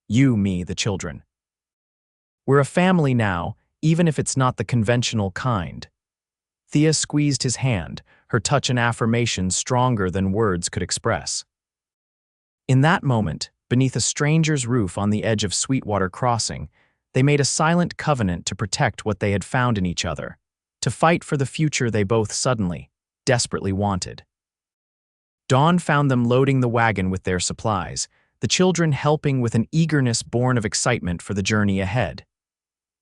You, me, the children. We're a family now, even if it's not the conventional kind." Thea squeezed his hand, her touch an affirmation stronger than words could express. In that moment, beneath a stranger's roof on the edge of Sweetwater Crossing, they made a silent covenant to protect what they had found in each other, to fight for the future they both suddenly, desperately wanted. Dawn found them loading the wagon with their supplies, the children helping with an eagerness born of excitement for the journey ahead.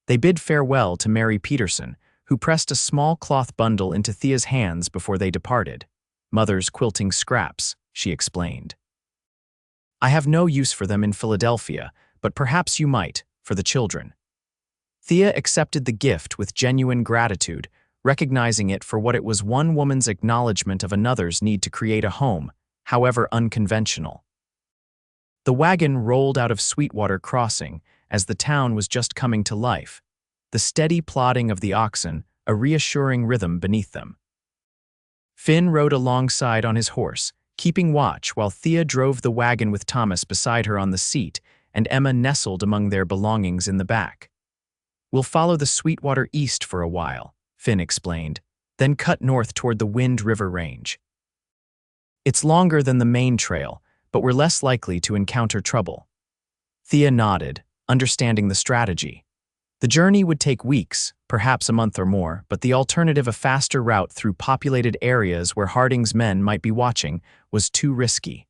They bid farewell to Mary Peterson, who pressed a small cloth bundle into Thea's hands before they departed. "Mother's quilting scraps," she explained. "I have no use for them in Philadelphia, but perhaps you might, for the children." Thea accepted the gift with genuine gratitude, recognizing it for what it was, one woman's acknowledgement of another's need to create a home, however unconventional. The wagon rolled out of Sweetwater Crossing as the town was just coming to life, the steady plodding of the oxen, a reassuring rhythm beneath them. Finn rode alongside on his horse, keeping watch while Thea drove the wagon with Thomas beside her on the seat and Emma nestled among their belongings in the back. "We'll follow the Sweetwater east for a while," Finn explained, then cut north toward the Wind River Range. "It's longer than the main trail, but we're less likely to encounter trouble." Thea nodded, understanding the strategy. The journey would take weeks, perhaps a month or more, but the alternative, a faster route through populated areas where Harding's men might be watching, was too risky.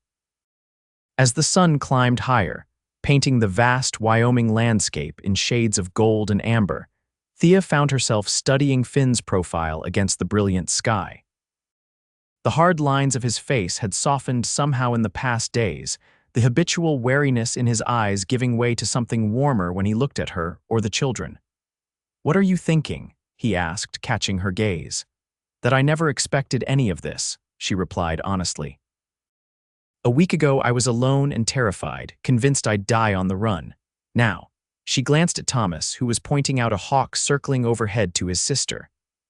As the sun climbed higher, painting the vast Wyoming landscape in shades of gold and amber, Thea found herself studying Finn's profile against the brilliant sky. The hard lines of his face had softened somehow in the past days, the habitual wariness in his eyes giving way to something warmer when he looked at her or the children. "What are you thinking?" he asked, catching her gaze. "That I never expected any of this," she replied honestly. "A week ago I was alone and terrified, convinced I'd die on the run. Now," she glanced at Thomas, who was pointing out a hawk circling overhead to his sister.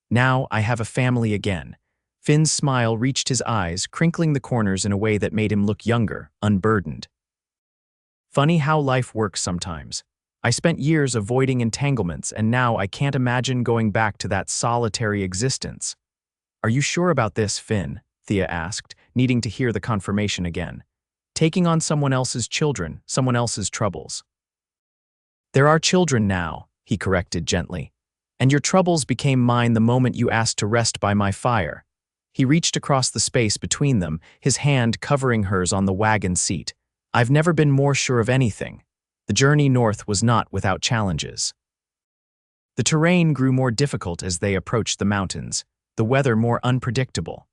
"Now I have a family again." Finn's smile reached his eyes, crinkling the corners in a way that made him look younger, unburdened. "Funny how life works sometimes. I spent years avoiding entanglements, and now I can't imagine going back to that solitary existence." "Are you sure about this, Finn?" Thea asked, needing to hear the confirmation again. "Taking on someone else's children, someone else's troubles." "There are children now," he corrected gently. "And your troubles became mine the moment you asked to rest by my fire." He reached across the space between them, his hand covering hers on the wagon seat. "I've never been more sure of anything." The journey north was not without challenges. The terrain grew more difficult as they approached the mountains, the weather more unpredictable.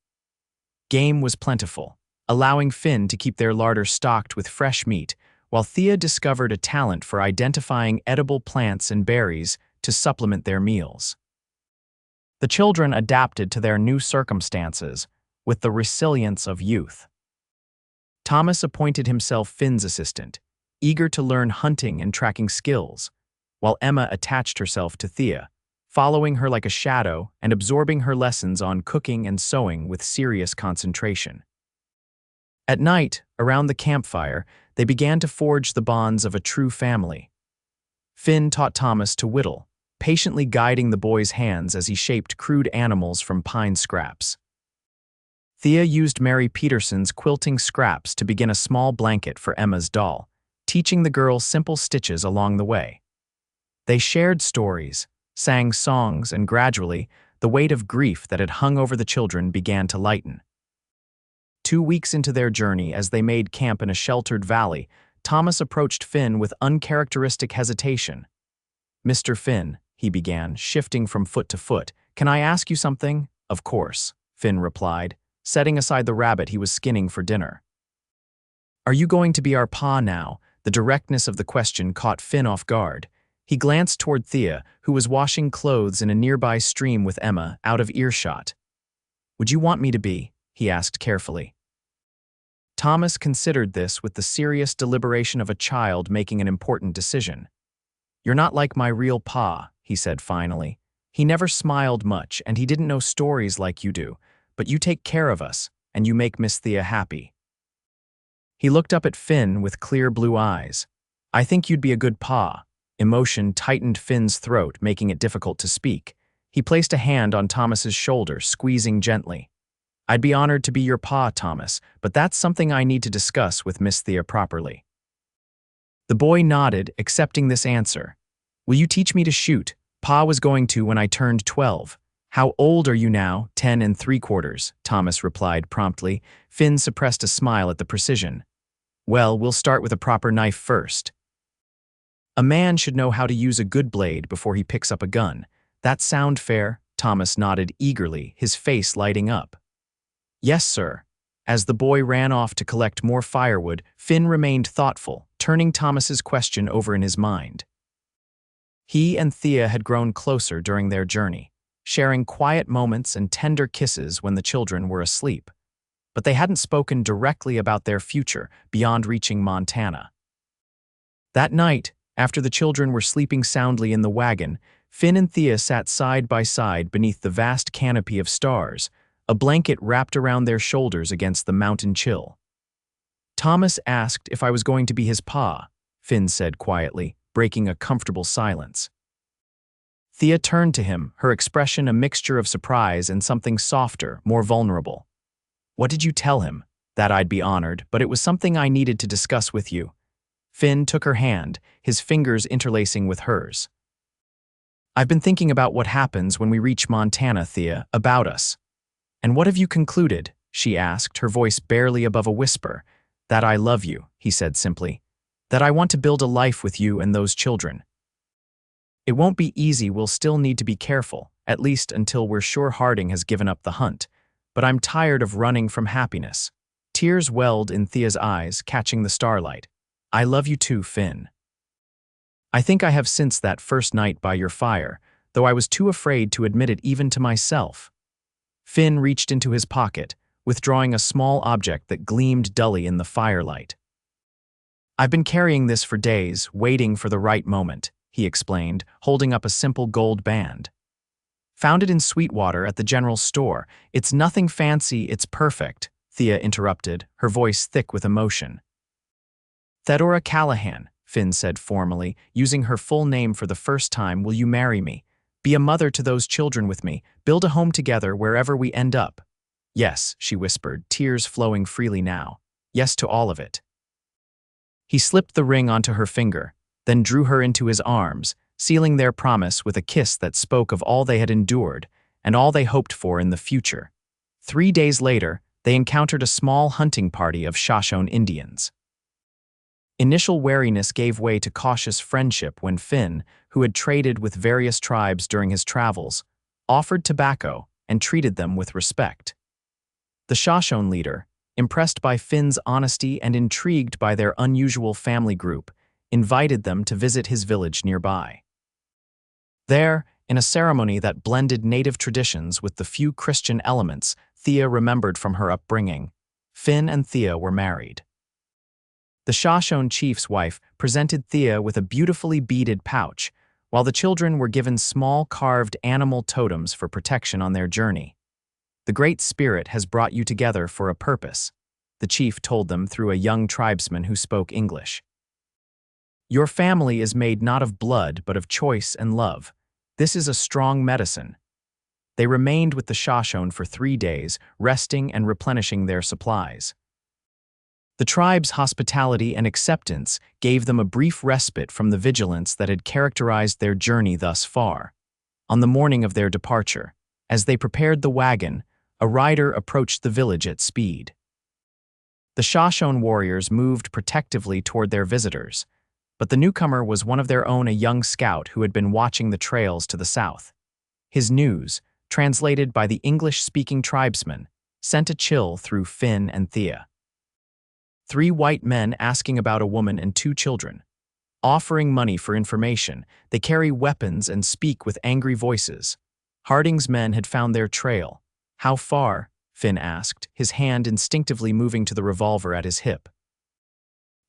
Game was plentiful, allowing Finn to keep their larder stocked with fresh meat, while Thea discovered a talent for identifying edible plants and berries to supplement their meals. The children adapted to their new circumstances with the resilience of youth. Thomas appointed himself Finn's assistant, eager to learn hunting and tracking skills, while Emma attached herself to Thea, following her like a shadow and absorbing her lessons on cooking and sewing with serious concentration. At night, around the campfire, they began to forge the bonds of a true family. Finn taught Thomas to whittle, patiently guiding the boy's hands as he shaped crude animals from pine scraps. Thea used Mary Peterson's quilting scraps to begin a small blanket for Emma's doll, teaching the girl simple stitches along the way. They shared stories, sang songs, and gradually, the weight of grief that had hung over the children began to lighten. 2 weeks into their journey, as they made camp in a sheltered valley, Thomas approached Finn with uncharacteristic hesitation. "Mr. Finn," he began, shifting from foot to foot, "can I ask you something?" "Of course," Finn replied, setting aside the rabbit he was skinning for dinner. "Are you going to be our pa now?" The directness of the question caught Finn off guard. He glanced toward Thea, who was washing clothes in a nearby stream with Emma, out of earshot. "Would you want me to be?" he asked carefully. Thomas considered this with the serious deliberation of a child making an important decision. "You're not like my real pa," he said finally. "He never smiled much, and he didn't know stories like you do, but you take care of us, and you make Miss Thea happy." He looked up at Finn with clear blue eyes. "I think you'd be a good pa." Emotion tightened Finn's throat, making it difficult to speak. He placed a hand on Thomas's shoulder, squeezing gently. "I'd be honored to be your pa, Thomas, but that's something I need to discuss with Miss Thea properly." The boy nodded, accepting this answer. "Will you teach me to shoot? Pa was going to when I turned 12. "How old are you now?" 10 3/4, Thomas replied promptly. Finn suppressed a smile at the precision. "Well, we'll start with a proper knife first." "A man should know how to use a good blade before he picks up a gun. That sound fair?" Thomas nodded eagerly, his face lighting up. "Yes, sir." As the boy ran off to collect more firewood, Finn remained thoughtful, turning Thomas's question over in his mind. He and Thea had grown closer during their journey, sharing quiet moments and tender kisses when the children were asleep. but they hadn't spoken directly about their future beyond reaching Montana. That night, after the children were sleeping soundly in the wagon, Finn and Thea sat side by side beneath the vast canopy of stars, a blanket wrapped around their shoulders against the mountain chill. "Thomas asked if I was going to be his pa," Finn said quietly, breaking a comfortable silence. Thea turned to him, her expression a mixture of surprise and something softer, more vulnerable. "What did you tell him?" "That I'd be honored, but it was something I needed to discuss with you." Finn took her hand, his fingers interlacing with hers. "I've been thinking about what happens when we reach Montana, Thea, about us." "And what have you concluded?" she asked, her voice barely above a whisper. "That I love you," he said simply. "That I want to build a life with you and those children. It won't be easy, we'll still need to be careful, at least until we're sure Harding has given up the hunt. But I'm tired of running from happiness." Tears welled in Thea's eyes, catching the starlight. "I love you too, Finn. I think I have since that first night by your fire, though I was too afraid to admit it even to myself." Finn reached into his pocket, withdrawing a small object that gleamed dully in the firelight. "I've been carrying this for days, waiting for the right moment," he explained, holding up a simple gold band. "Found it in Sweetwater at the general store. It's nothing fancy, it's perfect," Thea interrupted, her voice thick with emotion. "Thea Callahan," Finn said formally, using her full name for the first time. "Will you marry me? Be a mother to those children with me, build a home together wherever we end up?" "Yes," she whispered, tears flowing freely now. "Yes to all of it." He slipped the ring onto her finger, then drew her into his arms, sealing their promise with a kiss that spoke of all they had endured and all they hoped for in the future. 3 days later, they encountered a small hunting party of Shoshone Indians. Initial wariness gave way to cautious friendship when Finn, who had traded with various tribes during his travels, offered tobacco and treated them with respect. The Shoshone leader, impressed by Finn's honesty and intrigued by their unusual family group, invited them to visit his village nearby. There, in a ceremony that blended native traditions with the few Christian elements Thea remembered from her upbringing, Finn and Thea were married. The Shoshone chief's wife presented Thea with a beautifully beaded pouch, while the children were given small carved animal totems for protection on their journey. "The Great Spirit has brought you together for a purpose," the chief told them through a young tribesman who spoke English. "Your family is made not of blood but of choice and love. This is a strong medicine." They remained with the Shoshone for 3 days, resting and replenishing their supplies. The tribe's hospitality and acceptance gave them a brief respite from the vigilance that had characterized their journey thus far. On the morning of their departure, as they prepared the wagon, a rider approached the village at speed. The Shoshone warriors moved protectively toward their visitors, but the newcomer was one of their own, a young scout who had been watching the trails to the south. His news, translated by the English-speaking tribesman, sent a chill through Finn and Thea. 3 white men asking about a woman and 2 children. Offering money for information, they carry weapons and speak with angry voices. Harding's men had found their trail. "How far?" Finn asked, his hand instinctively moving to the revolver at his hip.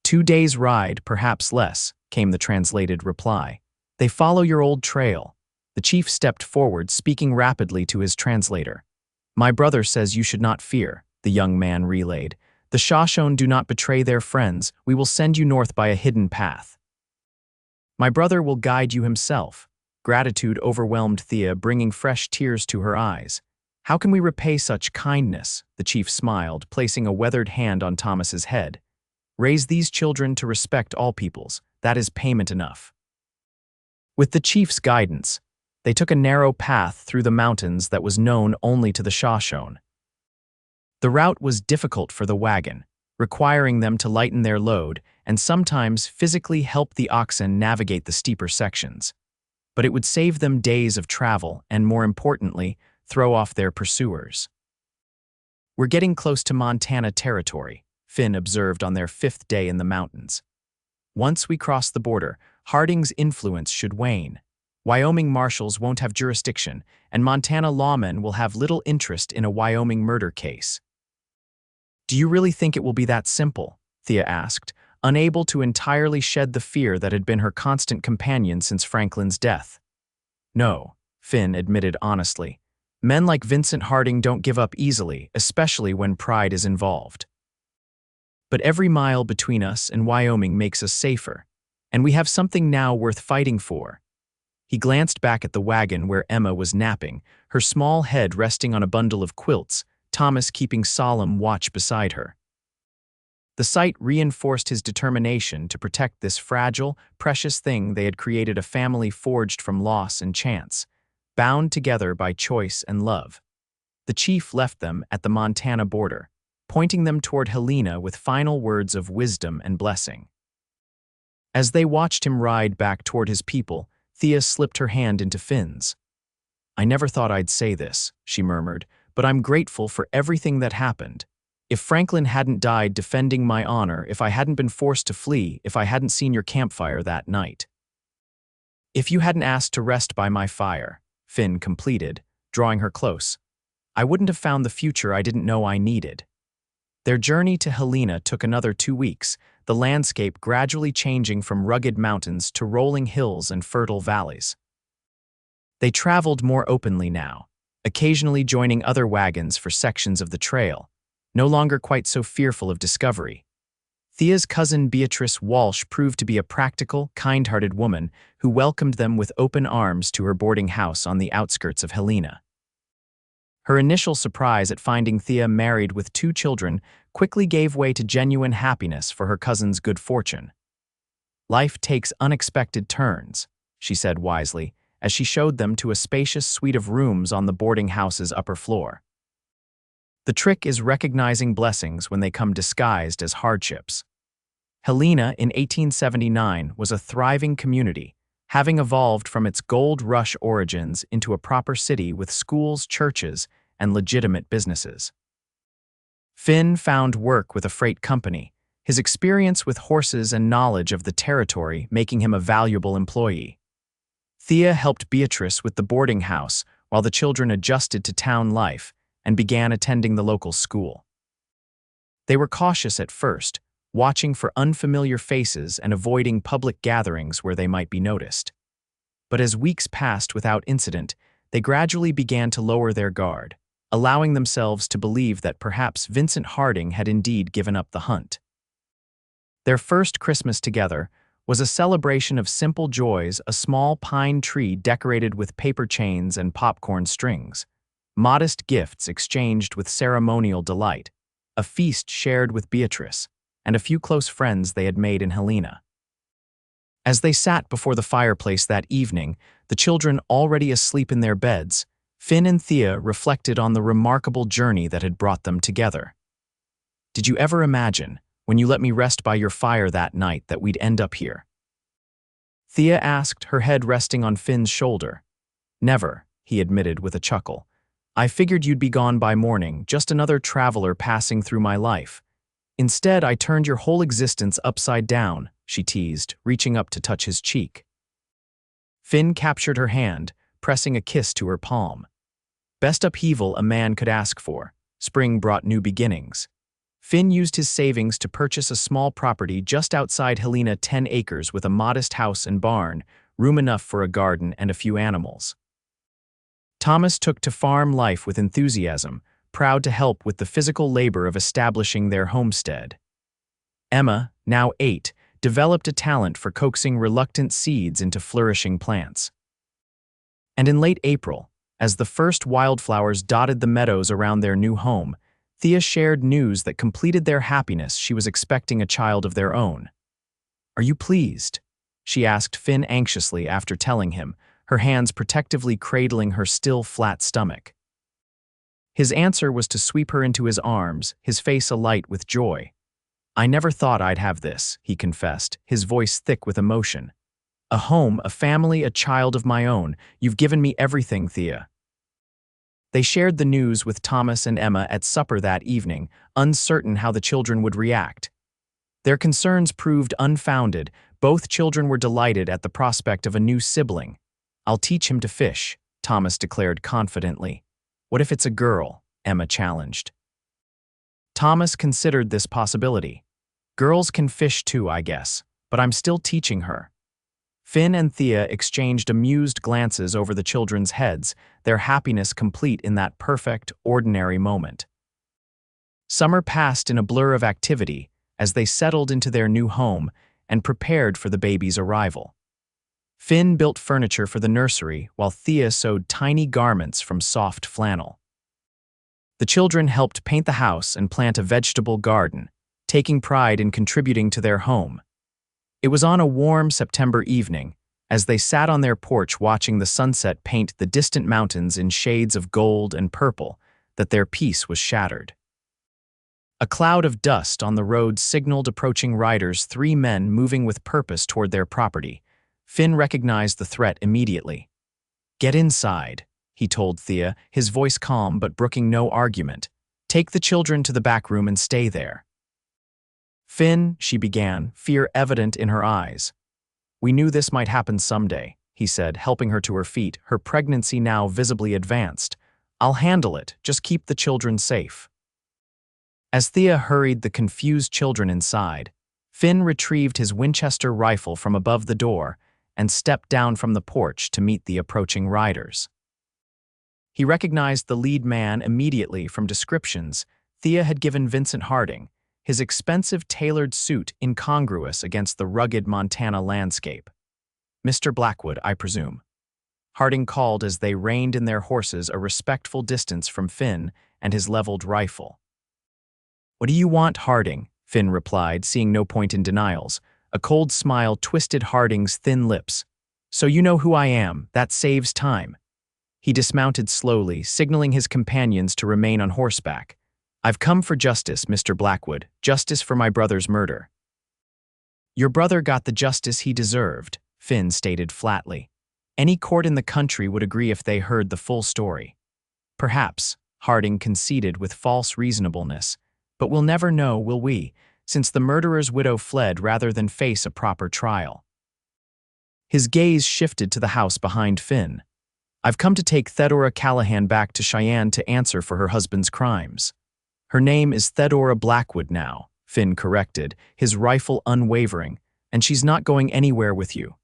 2 days' ride, perhaps less," came the translated reply. "They follow your old trail." The chief stepped forward, speaking rapidly to his translator. "My brother says you should not fear," the young man relayed. "The Shoshone do not betray their friends. We will send you north by a hidden path. My brother will guide you himself." Gratitude overwhelmed Thea, bringing fresh tears to her eyes. "How can we repay such kindness?" the chief smiled, placing a weathered hand on Thomas's head. "Raise these children to respect all peoples. That is payment enough." With the chief's guidance, they took a narrow path through the mountains that was known only to the Shoshone. The route was difficult for the wagon, requiring them to lighten their load and sometimes physically help the oxen navigate the steeper sections. But it would save them days of travel and, more importantly, throw off their pursuers. "We're getting close to Montana territory," Finn observed on their 5th day in the mountains. "Once we cross the border, Harding's influence should wane. Wyoming marshals won't have jurisdiction, and Montana lawmen will have little interest in a Wyoming murder case." Do you really think it will be that simple? Thea asked, unable to entirely shed the fear that had been her constant companion since Franklin's death. No, Finn admitted honestly. Men like Vincent Harding don't give up easily, especially when pride is involved. But every mile between us and Wyoming makes us safer, and we have something now worth fighting for. He glanced back at the wagon where Emma was napping, her small head resting on a bundle of quilts, Thomas keeping solemn watch beside her. The sight reinforced his determination to protect this fragile, precious thing they had created, a family forged from loss and chance, bound together by choice and love. The chief left them at the Montana border, pointing them toward Helena with final words of wisdom and blessing. As they watched him ride back toward his people, Thea slipped her hand into Finn's. "I never thought I'd say this," she murmured, "but I'm grateful for everything that happened. If Franklin hadn't died defending my honor, if I hadn't been forced to flee, if I hadn't seen your campfire that night. If you hadn't asked to rest by my fire," Finn completed, drawing her close, "I wouldn't have found the future I didn't know I needed." Their journey to Helena took another 2 weeks, the landscape gradually changing from rugged mountains to rolling hills and fertile valleys. They traveled more openly now, occasionally joining other wagons for sections of the trail, no longer quite so fearful of discovery. Thea's cousin Beatrice Walsh proved to be a practical, kind-hearted woman who welcomed them with open arms to her boarding house on the outskirts of Helena. Her initial surprise at finding Thea married with 2 children quickly gave way to genuine happiness for her cousin's good fortune. "Life takes unexpected turns," she said wisely, as she showed them to a spacious suite of rooms on the boarding house's upper floor. "The trick is recognizing blessings when they come disguised as hardships." Helena in 1879 was a thriving community, having evolved from its gold rush origins into a proper city with schools, churches, and legitimate businesses. Finn found work with a freight company, his experience with horses and knowledge of the territory making him a valuable employee. Thea helped Beatrice with the boarding house while the children adjusted to town life and began attending the local school. They were cautious at first, watching for unfamiliar faces and avoiding public gatherings where they might be noticed. But as weeks passed without incident, they gradually began to lower their guard, allowing themselves to believe that perhaps Vincent Harding had indeed given up the hunt. Their first Christmas together was a celebration of simple joys, a small pine tree decorated with paper chains and popcorn strings, modest gifts exchanged with ceremonial delight, a feast shared with Beatrice, and a few close friends they had made in Helena. As they sat before the fireplace that evening, the children already asleep in their beds, Finn and Thea reflected on the remarkable journey that had brought them together. "Did you ever imagine, when you let me rest by your fire that night, that we'd end up here?" Thea asked, her head resting on Finn's shoulder. "Never," he admitted with a chuckle. "I figured you'd be gone by morning, just another traveler passing through my life. Instead, I turned your whole existence upside down," she teased, reaching up to touch his cheek. Finn captured her hand, pressing a kiss to her palm. Best upheaval a man could ask for. Spring brought new beginnings. Finn used his savings to purchase a small property just outside Helena, 10 acres with a modest house and barn, room enough for a garden and a few animals. Thomas took to farm life with enthusiasm, proud to help with the physical labor of establishing their homestead. Emma, now 8, developed a talent for coaxing reluctant seeds into flourishing plants. And in late April, as the first wildflowers dotted the meadows around their new home, Thea shared news that completed their happiness. She was expecting a child of their own. "Are you pleased?" she asked Finn anxiously after telling him, her hands protectively cradling her still flat stomach. His answer was to sweep her into his arms, his face alight with joy. "I never thought I'd have this," he confessed, his voice thick with emotion. "A home, a family, a child of my own. You've given me everything, Thea." They shared the news with Thomas and Emma at supper that evening, uncertain how the children would react. Their concerns proved unfounded. Both children were delighted at the prospect of a new sibling. "I'll teach him to fish," Thomas declared confidently. "What if it's a girl?" Emma challenged. Thomas considered this possibility. Girls can fish too, I guess, but I'm still teaching her. Finn and Thea exchanged amused glances over the children's heads, their happiness complete in that perfect, ordinary moment. Summer passed in a blur of activity as they settled into their new home and prepared for the baby's arrival. Finn built furniture for the nursery while Thea sewed tiny garments from soft flannel. The children helped paint the house and plant a vegetable garden, taking pride in contributing to their home. It was on a warm September evening, as they sat on their porch watching the sunset paint the distant mountains in shades of gold and purple, that their peace was shattered. A cloud of dust on the road signaled approaching riders, 3 men moving with purpose toward their property. Finn recognized the threat immediately. "Get inside," he told Thea, his voice calm but brooking no argument. "Take the children to the back room and stay there." "Finn," she began, fear evident in her eyes. "We knew this might happen someday," he said, helping her to her feet, her pregnancy now visibly advanced. "I'll handle it, just keep the children safe." As Thea hurried the confused children inside, Finn retrieved his Winchester rifle from above the door and stepped down from the porch to meet the approaching riders. He recognized the lead man immediately from descriptions Thea had given Vincent Harding, his expensive tailored suit incongruous against the rugged Montana landscape. "Mr. Blackwood, I presume," Harding called as they reined in their horses a respectful distance from Finn and his leveled rifle. "What do you want, Harding?" Finn replied, seeing no point in denials. A cold smile twisted Harding's thin lips. "So you know who I am. That saves time." He dismounted slowly, signaling his companions to remain on horseback. "I've come for justice, Mr. Blackwood, justice for my brother's murder." "Your brother got the justice he deserved," Finn stated flatly. "Any court in the country would agree if they heard the full story." "Perhaps," Harding conceded with false reasonableness. "But we'll never know, will we, since the murderer's widow fled rather than face a proper trial." His gaze shifted to the house behind Finn. "I've come to take Thea Callahan back to Cheyenne to answer for her husband's crimes." "Her name is Thea Blackwood now," Finn corrected, his rifle unwavering, "and she's not going anywhere with you."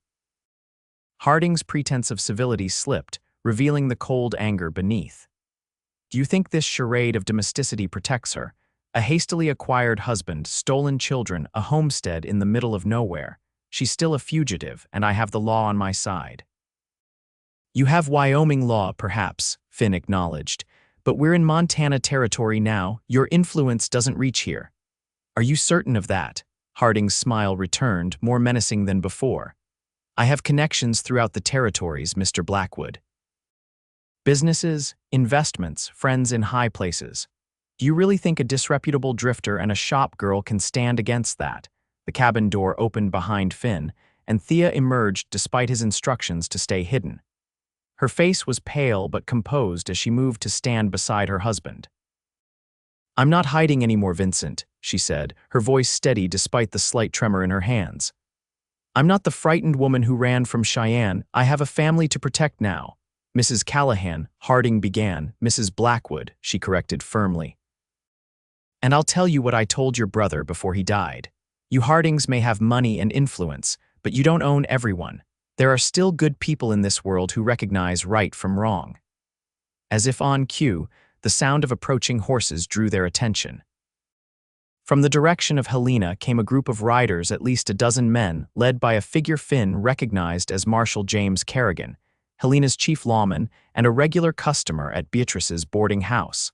Harding's pretense of civility slipped, revealing the cold anger beneath. "Do you think this charade of domesticity protects her? A hastily acquired husband, stolen children, a homestead in the middle of nowhere. She's still a fugitive, and I have the law on my side." "You have Wyoming law, perhaps," Finn acknowledged, "but we're in Montana territory now. Your influence doesn't reach here." "Are you certain of that?" Harding's smile returned, more menacing than before. "I have connections throughout the territories, Mr. Blackwood. Businesses, investments, friends in high places. Do you really think a disreputable drifter and a shop girl can stand against that?" The cabin door opened behind Finn, and Thea emerged despite his instructions to stay hidden. Her face was pale but composed as she moved to stand beside her husband. "I'm not hiding anymore, Vincent," she said, her voice steady despite the slight tremor in her hands. "I'm not the frightened woman who ran from Cheyenne. I have a family to protect now." "Mrs. Callahan," Harding began. "Mrs. Blackwood," she corrected firmly. "And I'll tell you what I told your brother before he died. You Hardings may have money and influence, but you don't own everyone. There are still good people in this world who recognize right from wrong." As if on cue, the sound of approaching horses drew their attention. From the direction of Helena came a group of riders, at least a dozen men, led by a figure Finn recognized as Marshal James Kerrigan, Helena's chief lawman and a regular customer at Beatrice's boarding house.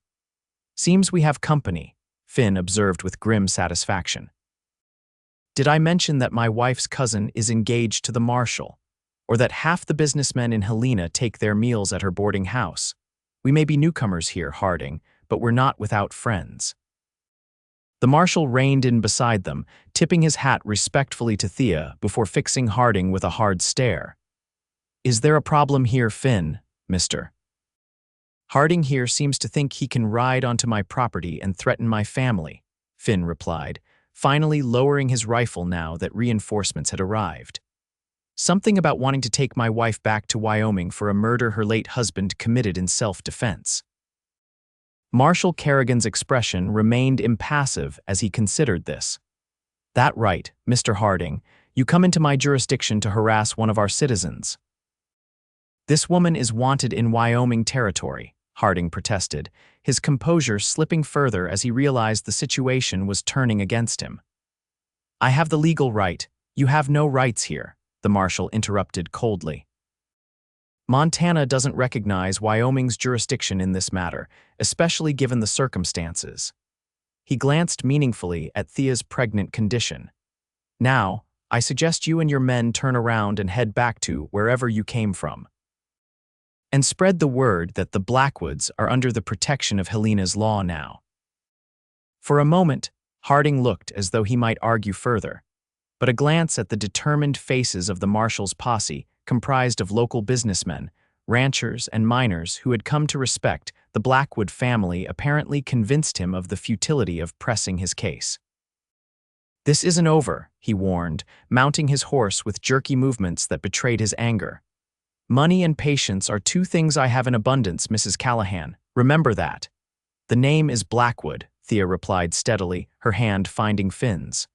"Seems we have company," Finn observed with grim satisfaction. "Did I mention that my wife's cousin is engaged to the marshal, or that half the businessmen in Helena take their meals at her boarding house? We may be newcomers here, Harding, but we're not without friends." The marshal reined in beside them, tipping his hat respectfully to Thea before fixing Harding with a hard stare. "Is there a problem here, Finn, mister? Harding here seems to think he can ride onto my property and threaten my family," Finn replied, finally lowering his rifle now that reinforcements had arrived. "Something about wanting to take my wife back to Wyoming for a murder her late husband committed in self-defense." Marshal Kerrigan's expression remained impassive as he considered this. "That right, Mr. Harding. You come into my jurisdiction to harass one of our citizens." "This woman is wanted in Wyoming territory," Harding protested, his composure slipping further as he realized the situation was turning against him. "I have the legal right. You have no rights here," the marshal interrupted coldly. "Montana doesn't recognize Wyoming's jurisdiction in this matter, especially given the circumstances." He glanced meaningfully at Thea's pregnant condition. "Now, I suggest you and your men turn around and head back to wherever you came from. And spread the word that the Blackwoods are under the protection of Helena's law now." For a moment, Harding looked as though he might argue further, but a glance at the determined faces of the marshal's posse, comprised of local businessmen, ranchers, and miners who had come to respect the Blackwood family, apparently convinced him of the futility of pressing his case. "This isn't over," he warned, mounting his horse with jerky movements that betrayed his anger. "Money and patience are two things I have in abundance, Mrs. Callahan. Remember that." "The name is Blackwood," Thea replied steadily, her hand finding Finn's.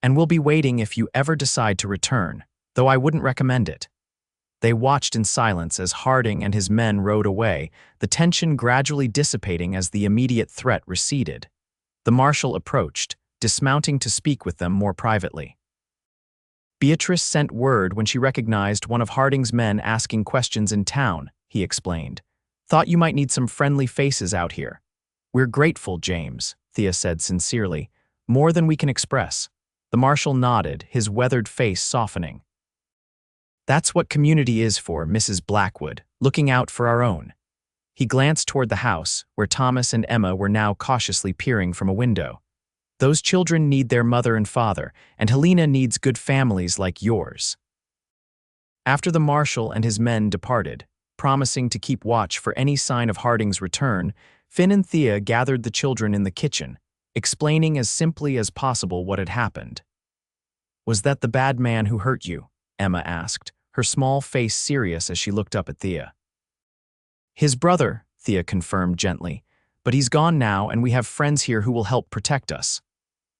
"And we'll be waiting if you ever decide to return, though I wouldn't recommend it." They watched in silence as Harding and his men rode away, the tension gradually dissipating as the immediate threat receded. The marshal approached, dismounting to speak with them more privately. "Beatrice sent word when she recognized one of Harding's men asking questions in town," he explained. "Thought you might need some friendly faces out here." "We're grateful, James," Thea said sincerely. "More than we can express." The marshal nodded, his weathered face softening. "That's what community is for, Mrs. Blackwood, looking out for our own." He glanced toward the house, where Thomas and Emma were now cautiously peering from a window. "Those children need their mother and father, and Helena needs good families like yours." After the marshal and his men departed, promising to keep watch for any sign of Harding's return, Finn and Thea gathered the children in the kitchen, explaining as simply as possible what had happened. "Was that the bad man who hurt you?" Emma asked, her small face serious as she looked up at Thea. "His brother," Thea confirmed gently, "but he's gone now and we have friends here who will help protect us."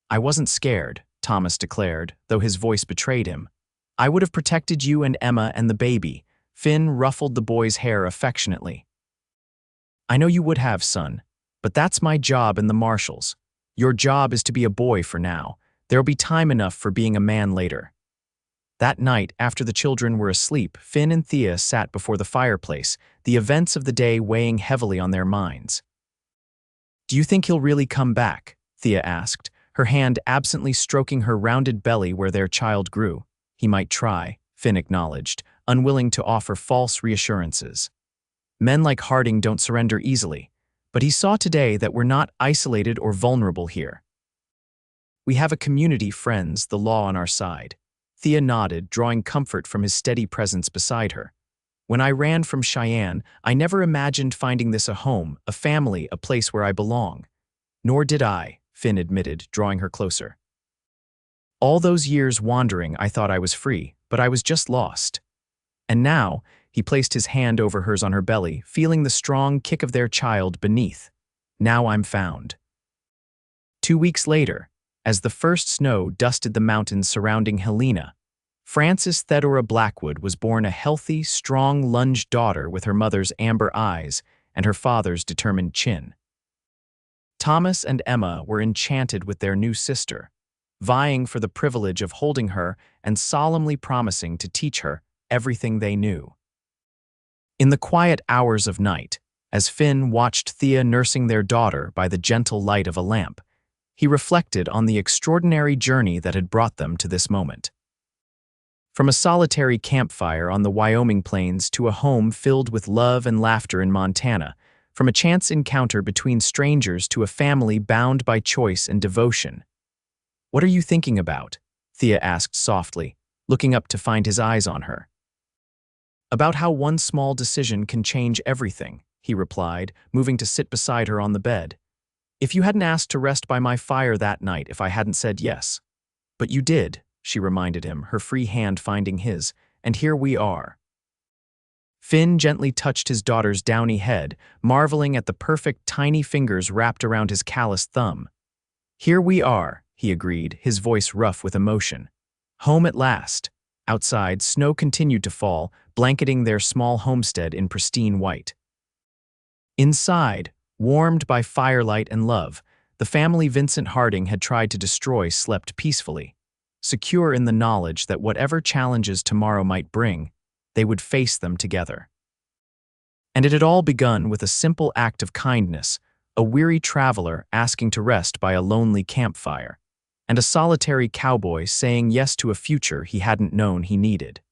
"I wasn't scared," Thomas declared, though his voice betrayed him. "I would have protected you and Emma and the baby." Finn ruffled the boy's hair affectionately. "I know you would have, son, but that's my job and the marshal's. Your job is to be a boy for now. There'll be time enough for being a man later." That night, after the children were asleep, Finn and Thea sat before the fireplace, the events of the day weighing heavily on their minds. "Do you think he'll really come back?" Thea asked, her hand absently stroking her rounded belly where their child grew. "He might try," Finn acknowledged, unwilling to offer false reassurances. "Men like Harding don't surrender easily, but he saw today that we're not isolated or vulnerable here. We have a community, friends, the law on our side." Thea nodded, drawing comfort from his steady presence beside her. "When I ran from Cheyenne, I never imagined finding this a home, a family, a place where I belong." "Nor did I," Finn admitted, drawing her closer. "All those years wandering, I thought I was free, but I was just lost. And now," he placed his hand over hers on her belly, feeling the strong kick of their child beneath. "Now I'm found." 2 weeks later, as the first snow dusted the mountains surrounding Helena, Frances Theodora Blackwood was born a healthy, strong, lunged daughter with her mother's amber eyes and her father's determined chin. Thomas and Emma were enchanted with their new sister, vying for the privilege of holding her and solemnly promising to teach her everything they knew. In the quiet hours of night, as Finn watched Thea nursing their daughter by the gentle light of a lamp, he reflected on the extraordinary journey that had brought them to this moment. From a solitary campfire on the Wyoming plains to a home filled with love and laughter in Montana, from a chance encounter between strangers to a family bound by choice and devotion. "What are you thinking about?" Thea asked softly, looking up to find his eyes on her. "About how one small decision can change everything," he replied, moving to sit beside her on the bed. "If you hadn't asked to rest by my fire that night, if I hadn't said yes. But you did," she reminded him, her free hand finding his, "and here we are." Finn gently touched his daughter's downy head, marveling at the perfect tiny fingers wrapped around his calloused thumb. "Here we are," he agreed, his voice rough with emotion. "Home at last." Outside, snow continued to fall, blanketing their small homestead in pristine white. Inside, warmed by firelight and love, the family Vincent Harding had tried to destroy slept peacefully, secure in the knowledge that whatever challenges tomorrow might bring, they would face them together. And it had all begun with a simple act of kindness, a weary traveler asking to rest by a lonely campfire, and a solitary cowboy saying yes to a future he hadn't known he needed.